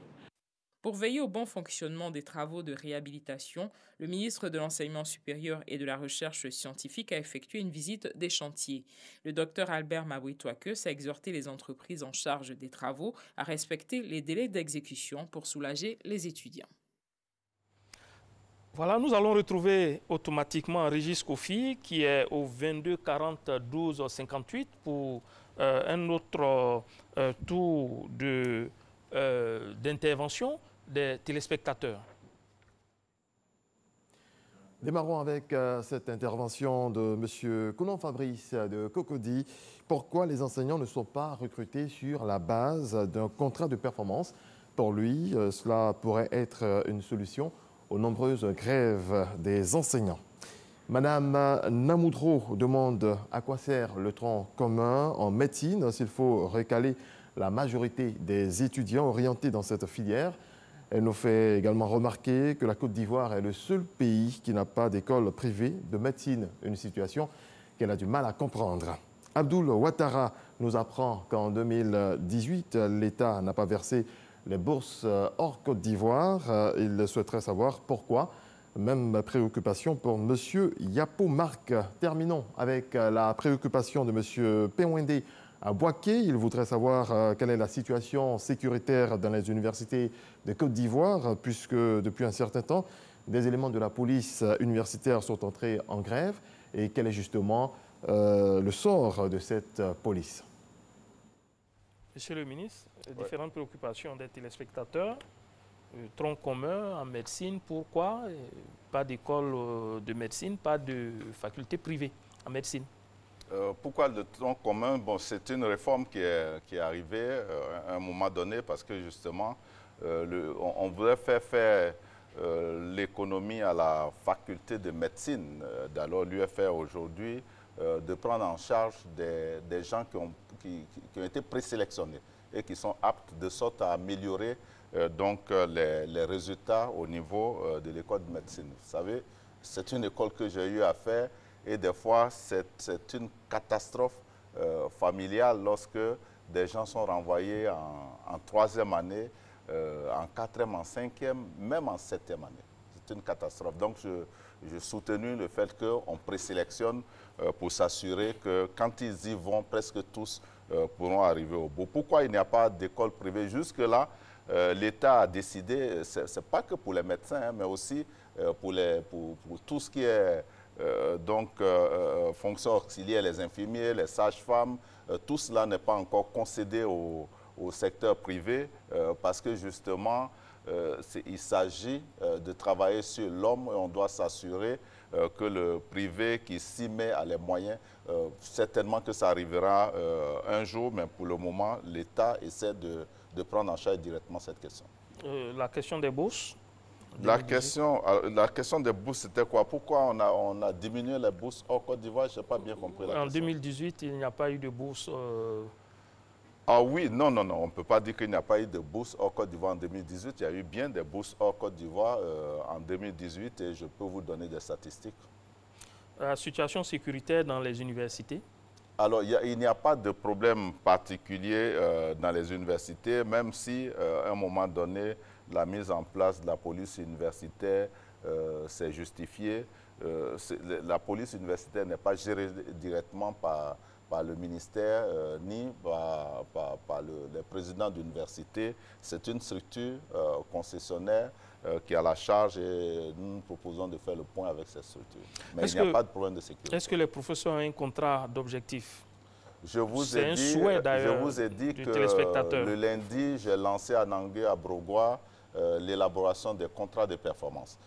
Pour veiller au bon fonctionnement des travaux de réhabilitation, le ministre de l'Enseignement supérieur et de la Recherche scientifique a effectué une visite des chantiers. Le docteur Albert Mabouitouakeus a exhorté les entreprises en charge des travaux à respecter les délais d'exécution pour soulager les étudiants. Voilà, nous allons retrouver automatiquement Régis Kofi qui est au 22 40 12 58 pour un autre tour d'intervention des téléspectateurs. Démarrons avec cette intervention de M. Coulon Fabrice de Cocody. Pourquoi les enseignants ne sont pas recrutés sur la base d'un contrat de performance? Pour lui, cela pourrait être une solution aux nombreuses grèves des enseignants. Madame Namoudro demande à quoi sert le tronc commun en médecine s'il faut recaler la majorité des étudiants orientés dans cette filière. Elle nous fait également remarquer que la Côte d'Ivoire est le seul pays qui n'a pas d'école privée de médecine, une situation qu'elle a du mal à comprendre. Abdoul Ouattara nous apprend qu'en 2018, l'État n'a pas versé les bourses hors Côte d'Ivoire. Il souhaiterait savoir pourquoi. Même préoccupation pour M. Yapo Marc. Terminons avec la préoccupation de M. Pewende à Boaké. Il voudrait savoir quelle est la situation sécuritaire dans les universités de Côte d'Ivoire, puisque depuis un certain temps, des éléments de la police universitaire sont entrés en grève. Et quel est justement le sort de cette police? Monsieur le ministre, différentes préoccupations des téléspectateurs. Tronc commun en médecine, pourquoi pas d'école de médecine, pas de faculté privée en médecine? Pourquoi le tronc commun? Bon, c'est une réforme qui est arrivée à un moment donné parce que justement, on voulait faire l'économie à la faculté de médecine. Alors l'UFR aujourd'hui, de prendre en charge des gens qui ont été présélectionnés et qui sont aptes de sorte à améliorer les résultats au niveau de l'école de médecine. Vous savez, c'est une école que j'ai eu à faire et des fois, c'est une catastrophe familiale lorsque des gens sont renvoyés en 3e année, en 4e, en 5e, même en 7e année. C'est une catastrophe. Donc, j'ai soutenu le fait qu'on présélectionne pour s'assurer que quand ils y vont, presque tous pourront arriver au bout. Pourquoi il n'y a pas d'école privée? Jusque-là, l'État a décidé, ce n'est pas que pour les médecins, hein, mais aussi pour tout ce qui est fonctions auxiliaires, les infirmiers, les sages-femmes, tout cela n'est pas encore concédé au secteur privé parce que justement, il s'agit de travailler sur l'homme et on doit s'assurer que le privé qui s'y met a les moyens, certainement que ça arrivera un jour, mais pour le moment, l'État essaie de prendre en charge directement cette question. La question des bourses? La question des bourses, c'était quoi? Pourquoi on a diminué les bourses hors Côte d'Ivoire? Je n'ai pas bien compris la question. En 2018, il n'y a pas eu de bourse. Ah oui, non, on ne peut pas dire qu'il n'y a pas eu de bourse hors Côte d'Ivoire en 2018. Il y a eu bien des bourses hors Côte d'Ivoire en 2018 et je peux vous donner des statistiques. La situation sécuritaire dans les universités? Alors, il n'y a pas de problème particulier dans les universités, même si, à un moment donné, la mise en place de la police universitaire s'est justifiée. La police universitaire n'est pas gérée directement par le ministère ni par les présidents d'université. C'est une structure concessionnaire qui a la charge et nous proposons de faire le point avec cette structure. Mais il n'y a pas de problème de sécurité. Est-ce que les professeurs ont un contrat d'objectif? Je vous ai dit que le lundi, j'ai lancé à Nangué, à Brogoua, l'élaboration des contrats de performance.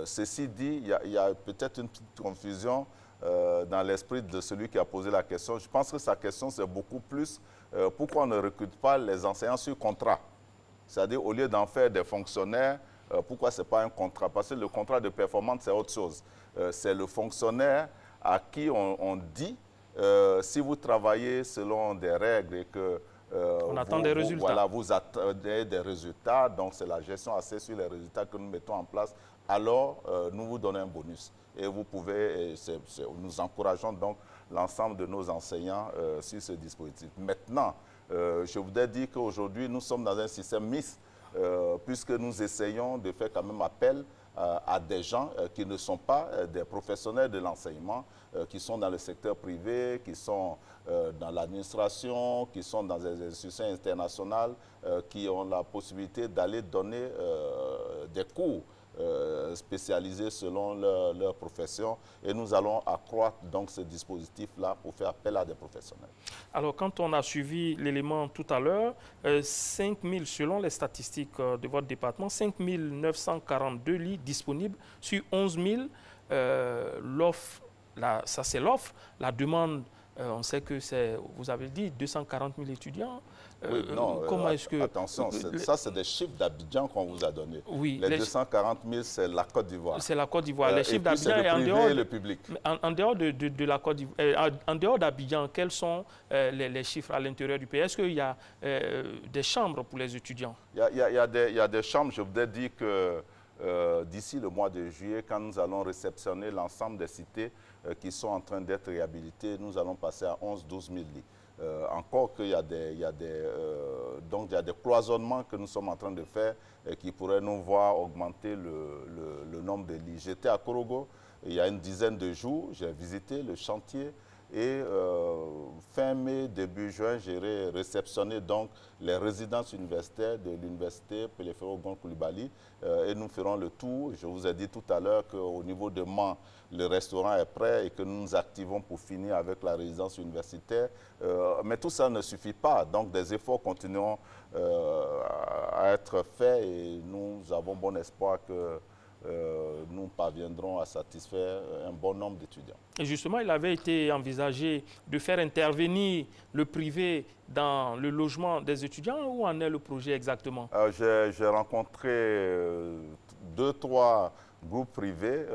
Ceci dit, il y a peut-être une petite confusion dans l'esprit de celui qui a posé la question. Je pense que sa question, c'est beaucoup plus pourquoi on ne recrute pas les enseignants sur contrat. C'est-à-dire, au lieu d'en faire des fonctionnaires, pourquoi ce n'est pas un contrat? Parce que le contrat de performance, c'est autre chose. C'est le fonctionnaire à qui on dit, si vous travaillez selon des règles et que on attend des résultats. Voilà, vous attendez des résultats, donc c'est la gestion axée sur les résultats que nous mettons en place, alors nous vous donnons un bonus. Et vous pouvez, nous encourageons donc l'ensemble de nos enseignants sur ce dispositif. Maintenant, je voudrais dire qu'aujourd'hui, nous sommes dans un système mixte, puisque nous essayons de faire quand même appel à des gens qui ne sont pas des professionnels de l'enseignement, qui sont dans le secteur privé, qui sont dans l'administration, qui sont dans des institutions internationales, qui ont la possibilité d'aller donner des cours spécialisés selon leur profession et nous allons accroître donc ce dispositif-là pour faire appel à des professionnels. Alors, quand on a suivi l'élément tout à l'heure, 5 000, selon les statistiques de votre département, 5 942 lits disponibles sur 11 000. L'offre, ça c'est l'offre. La demande, on sait que c'est, vous avez dit, 240 000 étudiants. Oui, non, comment est-ce que... Attention, ça c'est des chiffres d'Abidjan qu'on vous a donnés. Oui, les 240 000, c'est la Côte d'Ivoire. C'est la Côte d'Ivoire. Les chiffres d'Abidjan et en dehors le public. En dehors de la Côte d'Ivoire, en dehors d'Abidjan, quels sont les chiffres à l'intérieur du pays? Est-ce qu'il y a des chambres pour les étudiants? Il y a des chambres. Je voudrais dire que d'ici le mois de juillet, quand nous allons réceptionner l'ensemble des cités qui sont en train d'être réhabilitées, nous allons passer à 11-12 000 lits. Encore qu'il y a des cloisonnements que nous sommes en train de faire et qui pourraient nous voir augmenter le nombre de lits. J'étais à Korogo il y a une dizaine de jours, j'ai visité le chantier et fin mai, début juin, j'ai réceptionné donc les résidences universitaires de l'université Pelefero-Gon Coulibaly et nous ferons le tour. Je vous ai dit tout à l'heure qu'au niveau de Mans, le restaurant est prêt et que nous nous activons pour finir avec la résidence universitaire. Mais tout ça ne suffit pas, donc des efforts continueront à être faits et nous avons bon espoir que nous parviendrons à satisfaire un bon nombre d'étudiants. Et justement, il avait été envisagé de faire intervenir le privé dans le logement des étudiants. Où en est le projet exactement? J'ai rencontré 2-3 groupes privés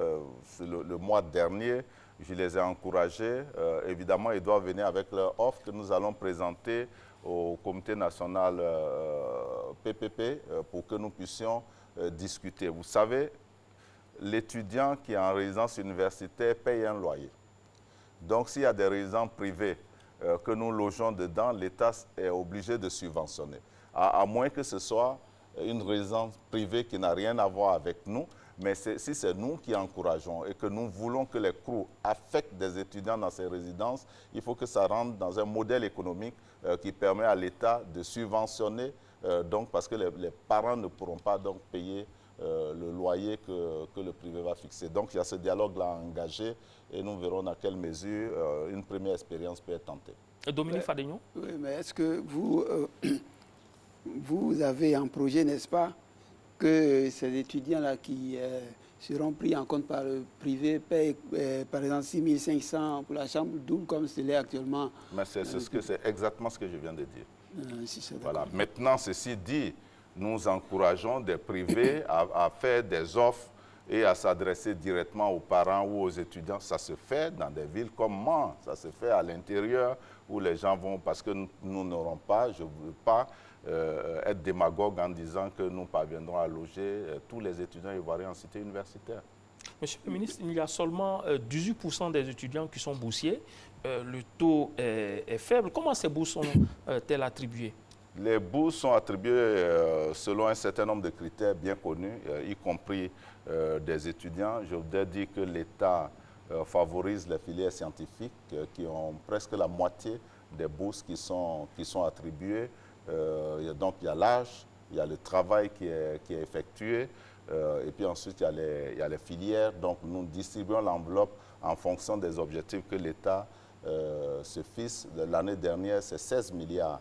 le mois dernier. Je les ai encouragés. Évidemment, ils doivent venir avec leur offre que nous allons présenter au comité national PPP pour que nous puissions discuter. Vous savez, l'étudiant qui est en résidence universitaire paye un loyer. Donc, s'il y a des résidences privées que nous logeons dedans, l'État est obligé de subventionner. À moins que ce soit une résidence privée qui n'a rien à voir avec nous, mais si c'est nous qui encourageons et que nous voulons que les CROU affectent des étudiants dans ces résidences, il faut que ça rentre dans un modèle économique qui permet à l'État de subventionner, donc parce que les parents ne pourront pas donc payer le loyer que le privé va fixer. Donc, il y a ce dialogue-là engagé et nous verrons dans quelle mesure une première expérience peut être tentée. Dominique Fadegno? Oui, mais est-ce que vous avez un projet, n'est-ce pas, que ces étudiants-là qui seront pris en compte par le privé payent, par exemple, 6 500 pour la chambre double comme c'est l'est actuellement? Mais c'est exactement ce que je viens de dire. Si voilà. Maintenant, ceci dit, nous encourageons des privés à faire des offres et à s'adresser directement aux parents ou aux étudiants. Ça se fait dans des villes comme Mans, ça se fait à l'intérieur où les gens vont, parce que nous n'aurons pas, je ne veux pas être démagogue en disant que nous parviendrons à loger tous les étudiants ivoiriens en cité universitaire. Monsieur le ministre, il y a seulement 18% des étudiants qui sont boursiers. Le taux est faible. Comment ces bourses sont-elles attribuées? Les bourses sont attribuées selon un certain nombre de critères bien connus, y compris des étudiants. Je voudrais dire que l'État favorise les filières scientifiques qui ont presque la moitié des bourses qui sont attribuées. Donc il y a l'âge, il y a le travail qui est effectué, et puis ensuite il y a les filières. Donc nous distribuons l'enveloppe en fonction des objectifs que l'État se fixe. L'année dernière, c'est 16 milliards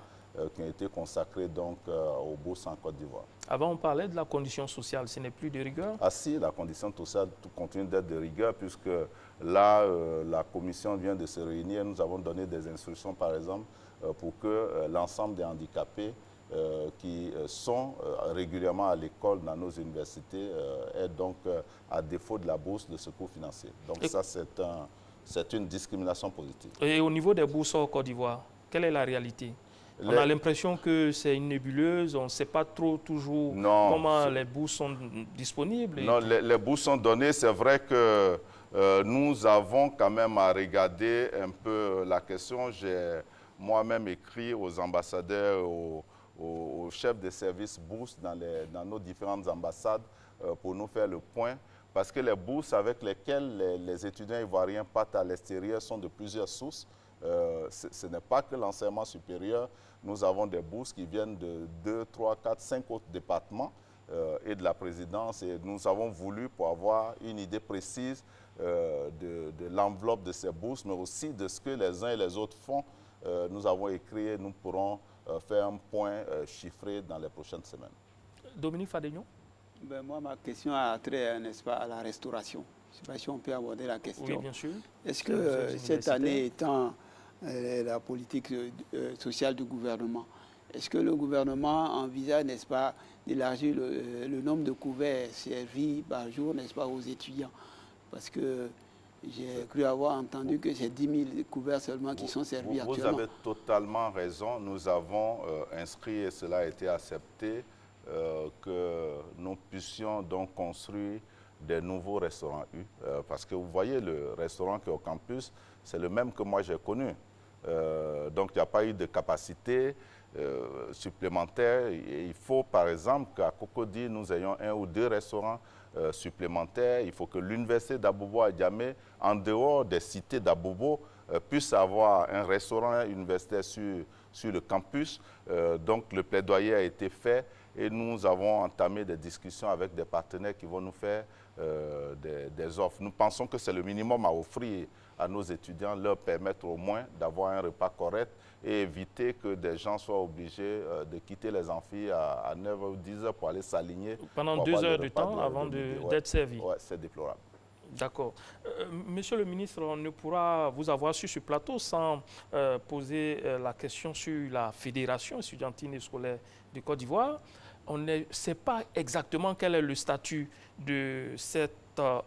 qui ont été consacrés donc aux bourses en Côte d'Ivoire. Avant, on parlait de la condition sociale, ce n'est plus de rigueur? Ah si, la condition sociale continue d'être de rigueur, puisque là, la commission vient de se réunir. Nous avons donné des instructions, par exemple, pour que l'ensemble des handicapés qui sont régulièrement à l'école dans nos universités aient donc, à défaut de la bourse, de secours financier. Donc ça, c'est une discrimination positive. Et au niveau des bourses en Côte d'Ivoire, quelle est la réalité? On a l'impression que c'est une nébuleuse, on ne sait pas trop toujours comment les bourses sont disponibles. Non, les bourses sont données. C'est vrai que nous avons quand même à regarder un peu la question. J'ai moi-même écrit aux ambassadeurs, aux chefs de service bourses dans nos différentes ambassades pour nous faire le point. Parce que les bourses avec lesquelles les étudiants ivoiriens partent à l'extérieur sont de plusieurs sources. Ce n'est pas que l'enseignement supérieur. Nous avons des bourses qui viennent de 2, 3, 4, 5 autres départements et de la présidence. Et nous avons voulu, pour avoir une idée précise de l'enveloppe de ces bourses, mais aussi de ce que les uns et les autres font, nous avons écrit et nous pourrons faire un point chiffré dans les prochaines semaines. Dominique Fadegnon. Ben moi, ma question a trait, n'est-ce pas, à la restauration. Je ne sais pas si on peut aborder la question. Oui, bien sûr. Est-ce que cette année étant la politique sociale du gouvernement, est-ce que le gouvernement envisage, n'est-ce pas, d'élargir le nombre de couverts servis par jour, n'est-ce pas, aux étudiants? Parce que j'ai cru avoir entendu que c'est 10 000 couverts seulement qui sont servis actuellement. Vous avez totalement raison. Nous avons inscrit, et cela a été accepté, que nous puissions donc construire des nouveaux restaurants U. Parce que vous voyez, le restaurant qui est au campus, c'est le même que moi j'ai connu. Donc il n'y a pas eu de capacité supplémentaire. Et il faut par exemple qu'à Cocody, nous ayons 1 ou 2 restaurants supplémentaires. Il faut que l'université d'Abobo à Diamé, en dehors des cités d'Abobo, puisse avoir un restaurant universitaire sur le campus. Donc le plaidoyer a été fait et nous avons entamé des discussions avec des partenaires qui vont nous faire des offres. Nous pensons que c'est le minimum à offrir à nos étudiants, leur permettre au moins d'avoir un repas correct et éviter que des gens soient obligés de quitter les amphis à 9h ou 10h pour aller s'aligner. Pendant 2 heures de temps avant d'être servi. Oui, c'est déplorable. D'accord. Monsieur le ministre, on ne pourra vous avoir sur ce plateau sans poser la question sur la Fédération estudiantine et scolaire de Côte d'Ivoire. On ne sait pas exactement quel est le statut de cette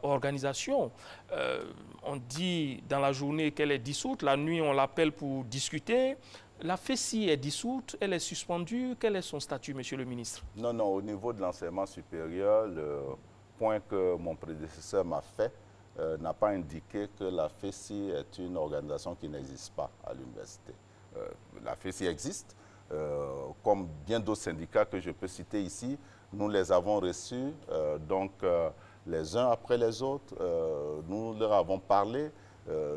organisation. On dit dans la journée qu'elle est dissoute, la nuit on l'appelle pour discuter. La FESI est dissoute, elle est suspendue. Quel est son statut, monsieur le ministre? Non, non, au niveau de l'enseignement supérieur, le point que mon prédécesseur m'a fait n'a pas indiqué que la FESI est une organisation qui n'existe pas à l'université. La FESI existe, comme bien d'autres syndicats que je peux citer ici. Nous les avons reçus, les uns après les autres. Nous leur avons parlé,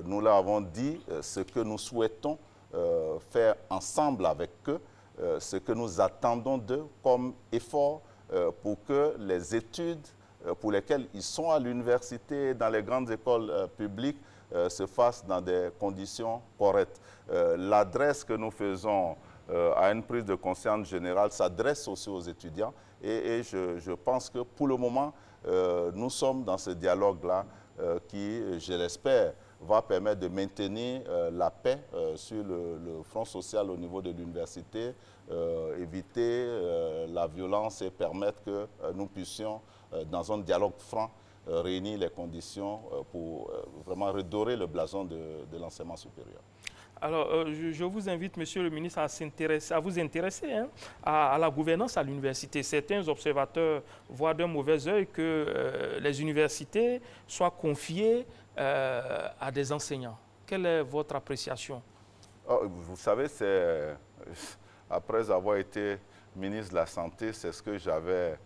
nous leur avons dit ce que nous souhaitons faire ensemble avec eux, ce que nous attendons d'eux comme effort pour que les études pour lesquelles ils sont à l'université, dans les grandes écoles publiques, se fassent dans des conditions correctes. L'adresse que nous faisons à une prise de conscience générale s'adresse aussi aux étudiants et je pense que pour le moment, nous sommes dans ce dialogue-là qui, je l'espère, va permettre de maintenir la paix sur le front social au niveau de l'université, éviter la violence et permettre que nous puissions, dans un dialogue franc, réunir les conditions pour vraiment redorer le blason de l'enseignement supérieur. Alors, je vous invite, monsieur le ministre, à vous intéresser à la gouvernance à l'université. Certains observateurs voient d'un mauvais œil que les universités soient confiées à des enseignants. Quelle est votre appréciation? Vous savez, après avoir été ministre de la Santé, c'est ce que j'avais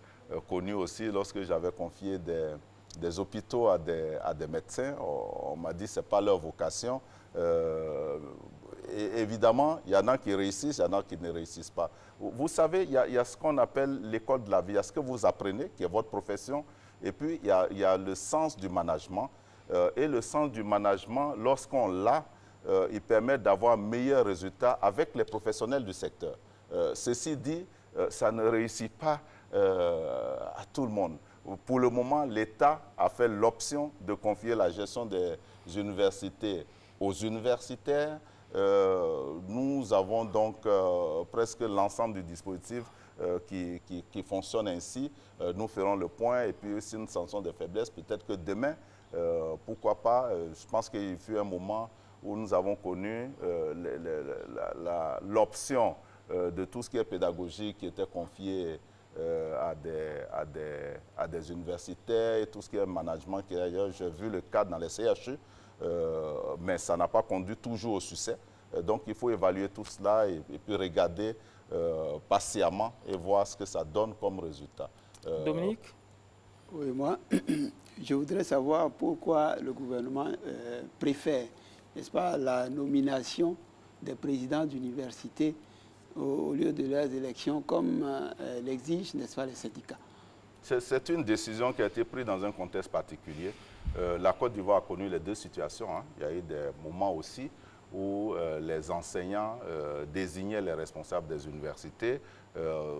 connu aussi lorsque j'avais confié des hôpitaux à des médecins. On m'a dit que ce n'est pas leur vocation. Et évidemment, il y en a qui réussissent, il y en a qui ne réussissent pas. Vous savez, il y a ce qu'on appelle l'école de la vie. Il y a ce que vous apprenez, qui est votre profession, et puis il y a le sens du management. Et le sens du management, lorsqu'on l'a, il permet d'avoir meilleurs résultats avec les professionnels du secteur. Ceci dit, ça ne réussit pas à tout le monde. Pour le moment, l'État a fait l'option de confier la gestion des universités aux universitaires. Nous avons donc presque l'ensemble du dispositif qui fonctionne ainsi. Nous ferons le point et puis si nous sentons des faiblesses, peut-être que demain, pourquoi pas, je pense qu'il fut un moment où nous avons connu l'option de tout ce qui est pédagogie qui était confié à des universitaires et tout ce qui est management qui est ailleurs. J'ai vu le cas dans les CHU, mais ça n'a pas conduit toujours au succès. Donc il faut évaluer tout cela et puis regarder patiemment et voir ce que ça donne comme résultat. Dominique? Oui, moi, je voudrais savoir pourquoi le gouvernement préfère, n'est-ce pas, la nomination des présidents d'université au lieu de leurs élections, comme l'exigent, n'est-ce pas, les syndicats. C'est une décision qui a été prise dans un contexte particulier. La Côte d'Ivoire a connu les deux situations. Il y a eu des moments aussi où les enseignants désignaient les responsables des universités.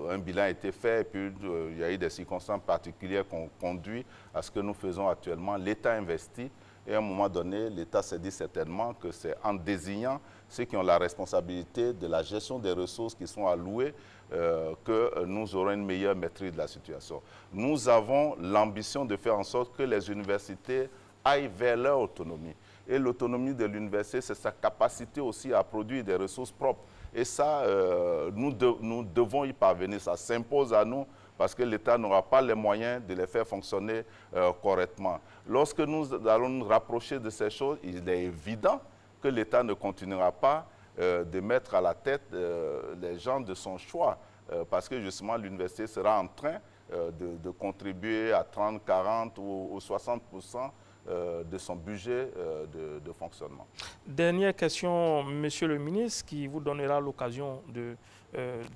Un bilan a été fait et puis il y a eu des circonstances particulières qui ont conduit à ce que nous faisons actuellement. L'État investit et à un moment donné, l'État s'est dit certainement que c'est en désignant ceux qui ont la responsabilité de la gestion des ressources qui sont allouées que nous aurons une meilleure maîtrise de la situation. Nous avons l'ambition de faire en sorte que les universités aillent vers leur autonomie. Et l'autonomie de l'université, c'est sa capacité aussi à produire des ressources propres. Et ça, nous devons y parvenir. Ça s'impose à nous parce que l'État n'aura pas les moyens de les faire fonctionner correctement. Lorsque nous allons nous rapprocher de ces choses, il est évident que l'État ne continuera pas de mettre à la tête les gens de son choix. Parce que justement, l'université sera en train de contribuer à 30, 40 ou 60% de son budget de fonctionnement. Dernière question, Monsieur le ministre, qui vous donnera l'occasion de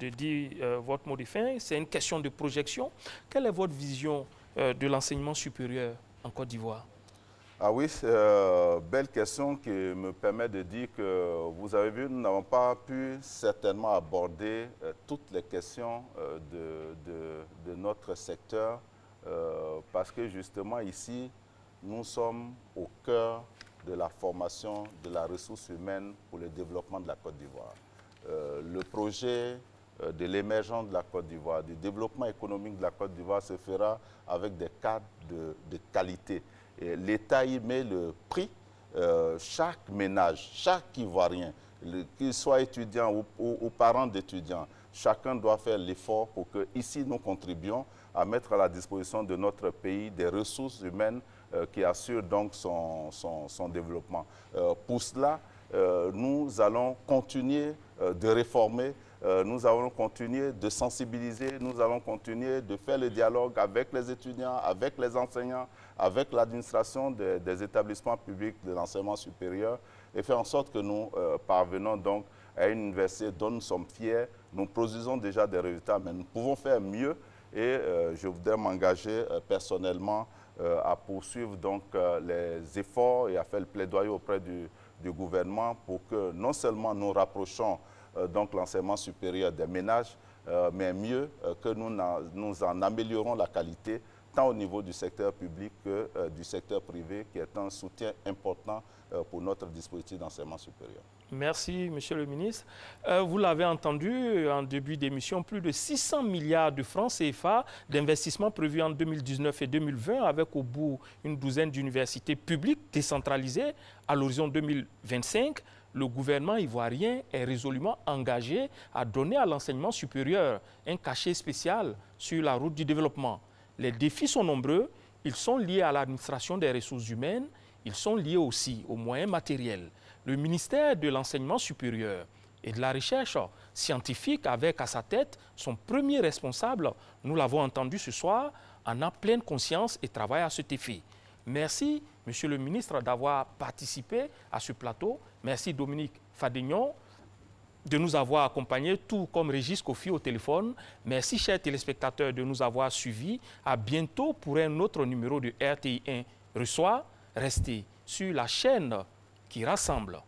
dire votre mot de fin. C'est une question de projection. Quelle est votre vision de l'enseignement supérieur en Côte d'Ivoire? Ah oui, belle question qui me permet de dire que, vous avez vu, nous n'avons pas pu certainement aborder toutes les questions de notre secteur parce que justement ici, nous sommes au cœur de la formation de la ressource humaine pour le développement de la Côte d'Ivoire. Le projet de l'émergence de la Côte d'Ivoire, du développement économique de la Côte d'Ivoire se fera avec des cadres de qualité. L'État y met le prix. Chaque ménage, chaque Ivoirien, qu'il soit étudiant ou parent d'étudiants, chacun doit faire l'effort pour que ici nous contribuions à mettre à la disposition de notre pays des ressources humaines qui assurent donc son développement. Pour cela, nous allons continuer de réformer, nous allons continuer de sensibiliser, nous allons continuer de faire le dialogue avec les étudiants, avec les enseignants, avec l'administration des établissements publics de l'enseignement supérieur et faire en sorte que nous parvenons donc à une université dont nous sommes fiers. Nous produisons déjà des résultats, mais nous pouvons faire mieux et je voudrais m'engager personnellement à poursuivre donc les efforts et à faire le plaidoyer auprès du gouvernement pour que non seulement nous rapprochons donc l'enseignement supérieur des ménages, mais mieux que nous en améliorons la qualité tant au niveau du secteur public que du secteur privé qui est un soutien important pour notre dispositif d'enseignement supérieur. Merci, Monsieur le ministre. Vous l'avez entendu en début d'émission, plus de 600 milliards de francs CFA d'investissement prévus en 2019 et 2020 avec au bout une douzaine d'universités publiques décentralisées à l'horizon 2025. Le gouvernement ivoirien est résolument engagé à donner à l'enseignement supérieur un cachet spécial sur la route du développement. Les défis sont nombreux, ils sont liés à l'administration des ressources humaines, ils sont liés aussi aux moyens matériels. Le ministère de l'Enseignement supérieur et de la Recherche scientifique avec à sa tête son premier responsable, nous l'avons entendu ce soir, en a pleine conscience et travaille à cet effet. Merci, Monsieur le ministre, d'avoir participé à ce plateau. Merci, Dominique Fadignon, de nous avoir accompagnés, tout comme Régis Kofi au téléphone. Merci, chers téléspectateurs, de nous avoir suivis. À bientôt pour un autre numéro de RTI1 Reçoit. Restez sur la chaîne qui rassemble.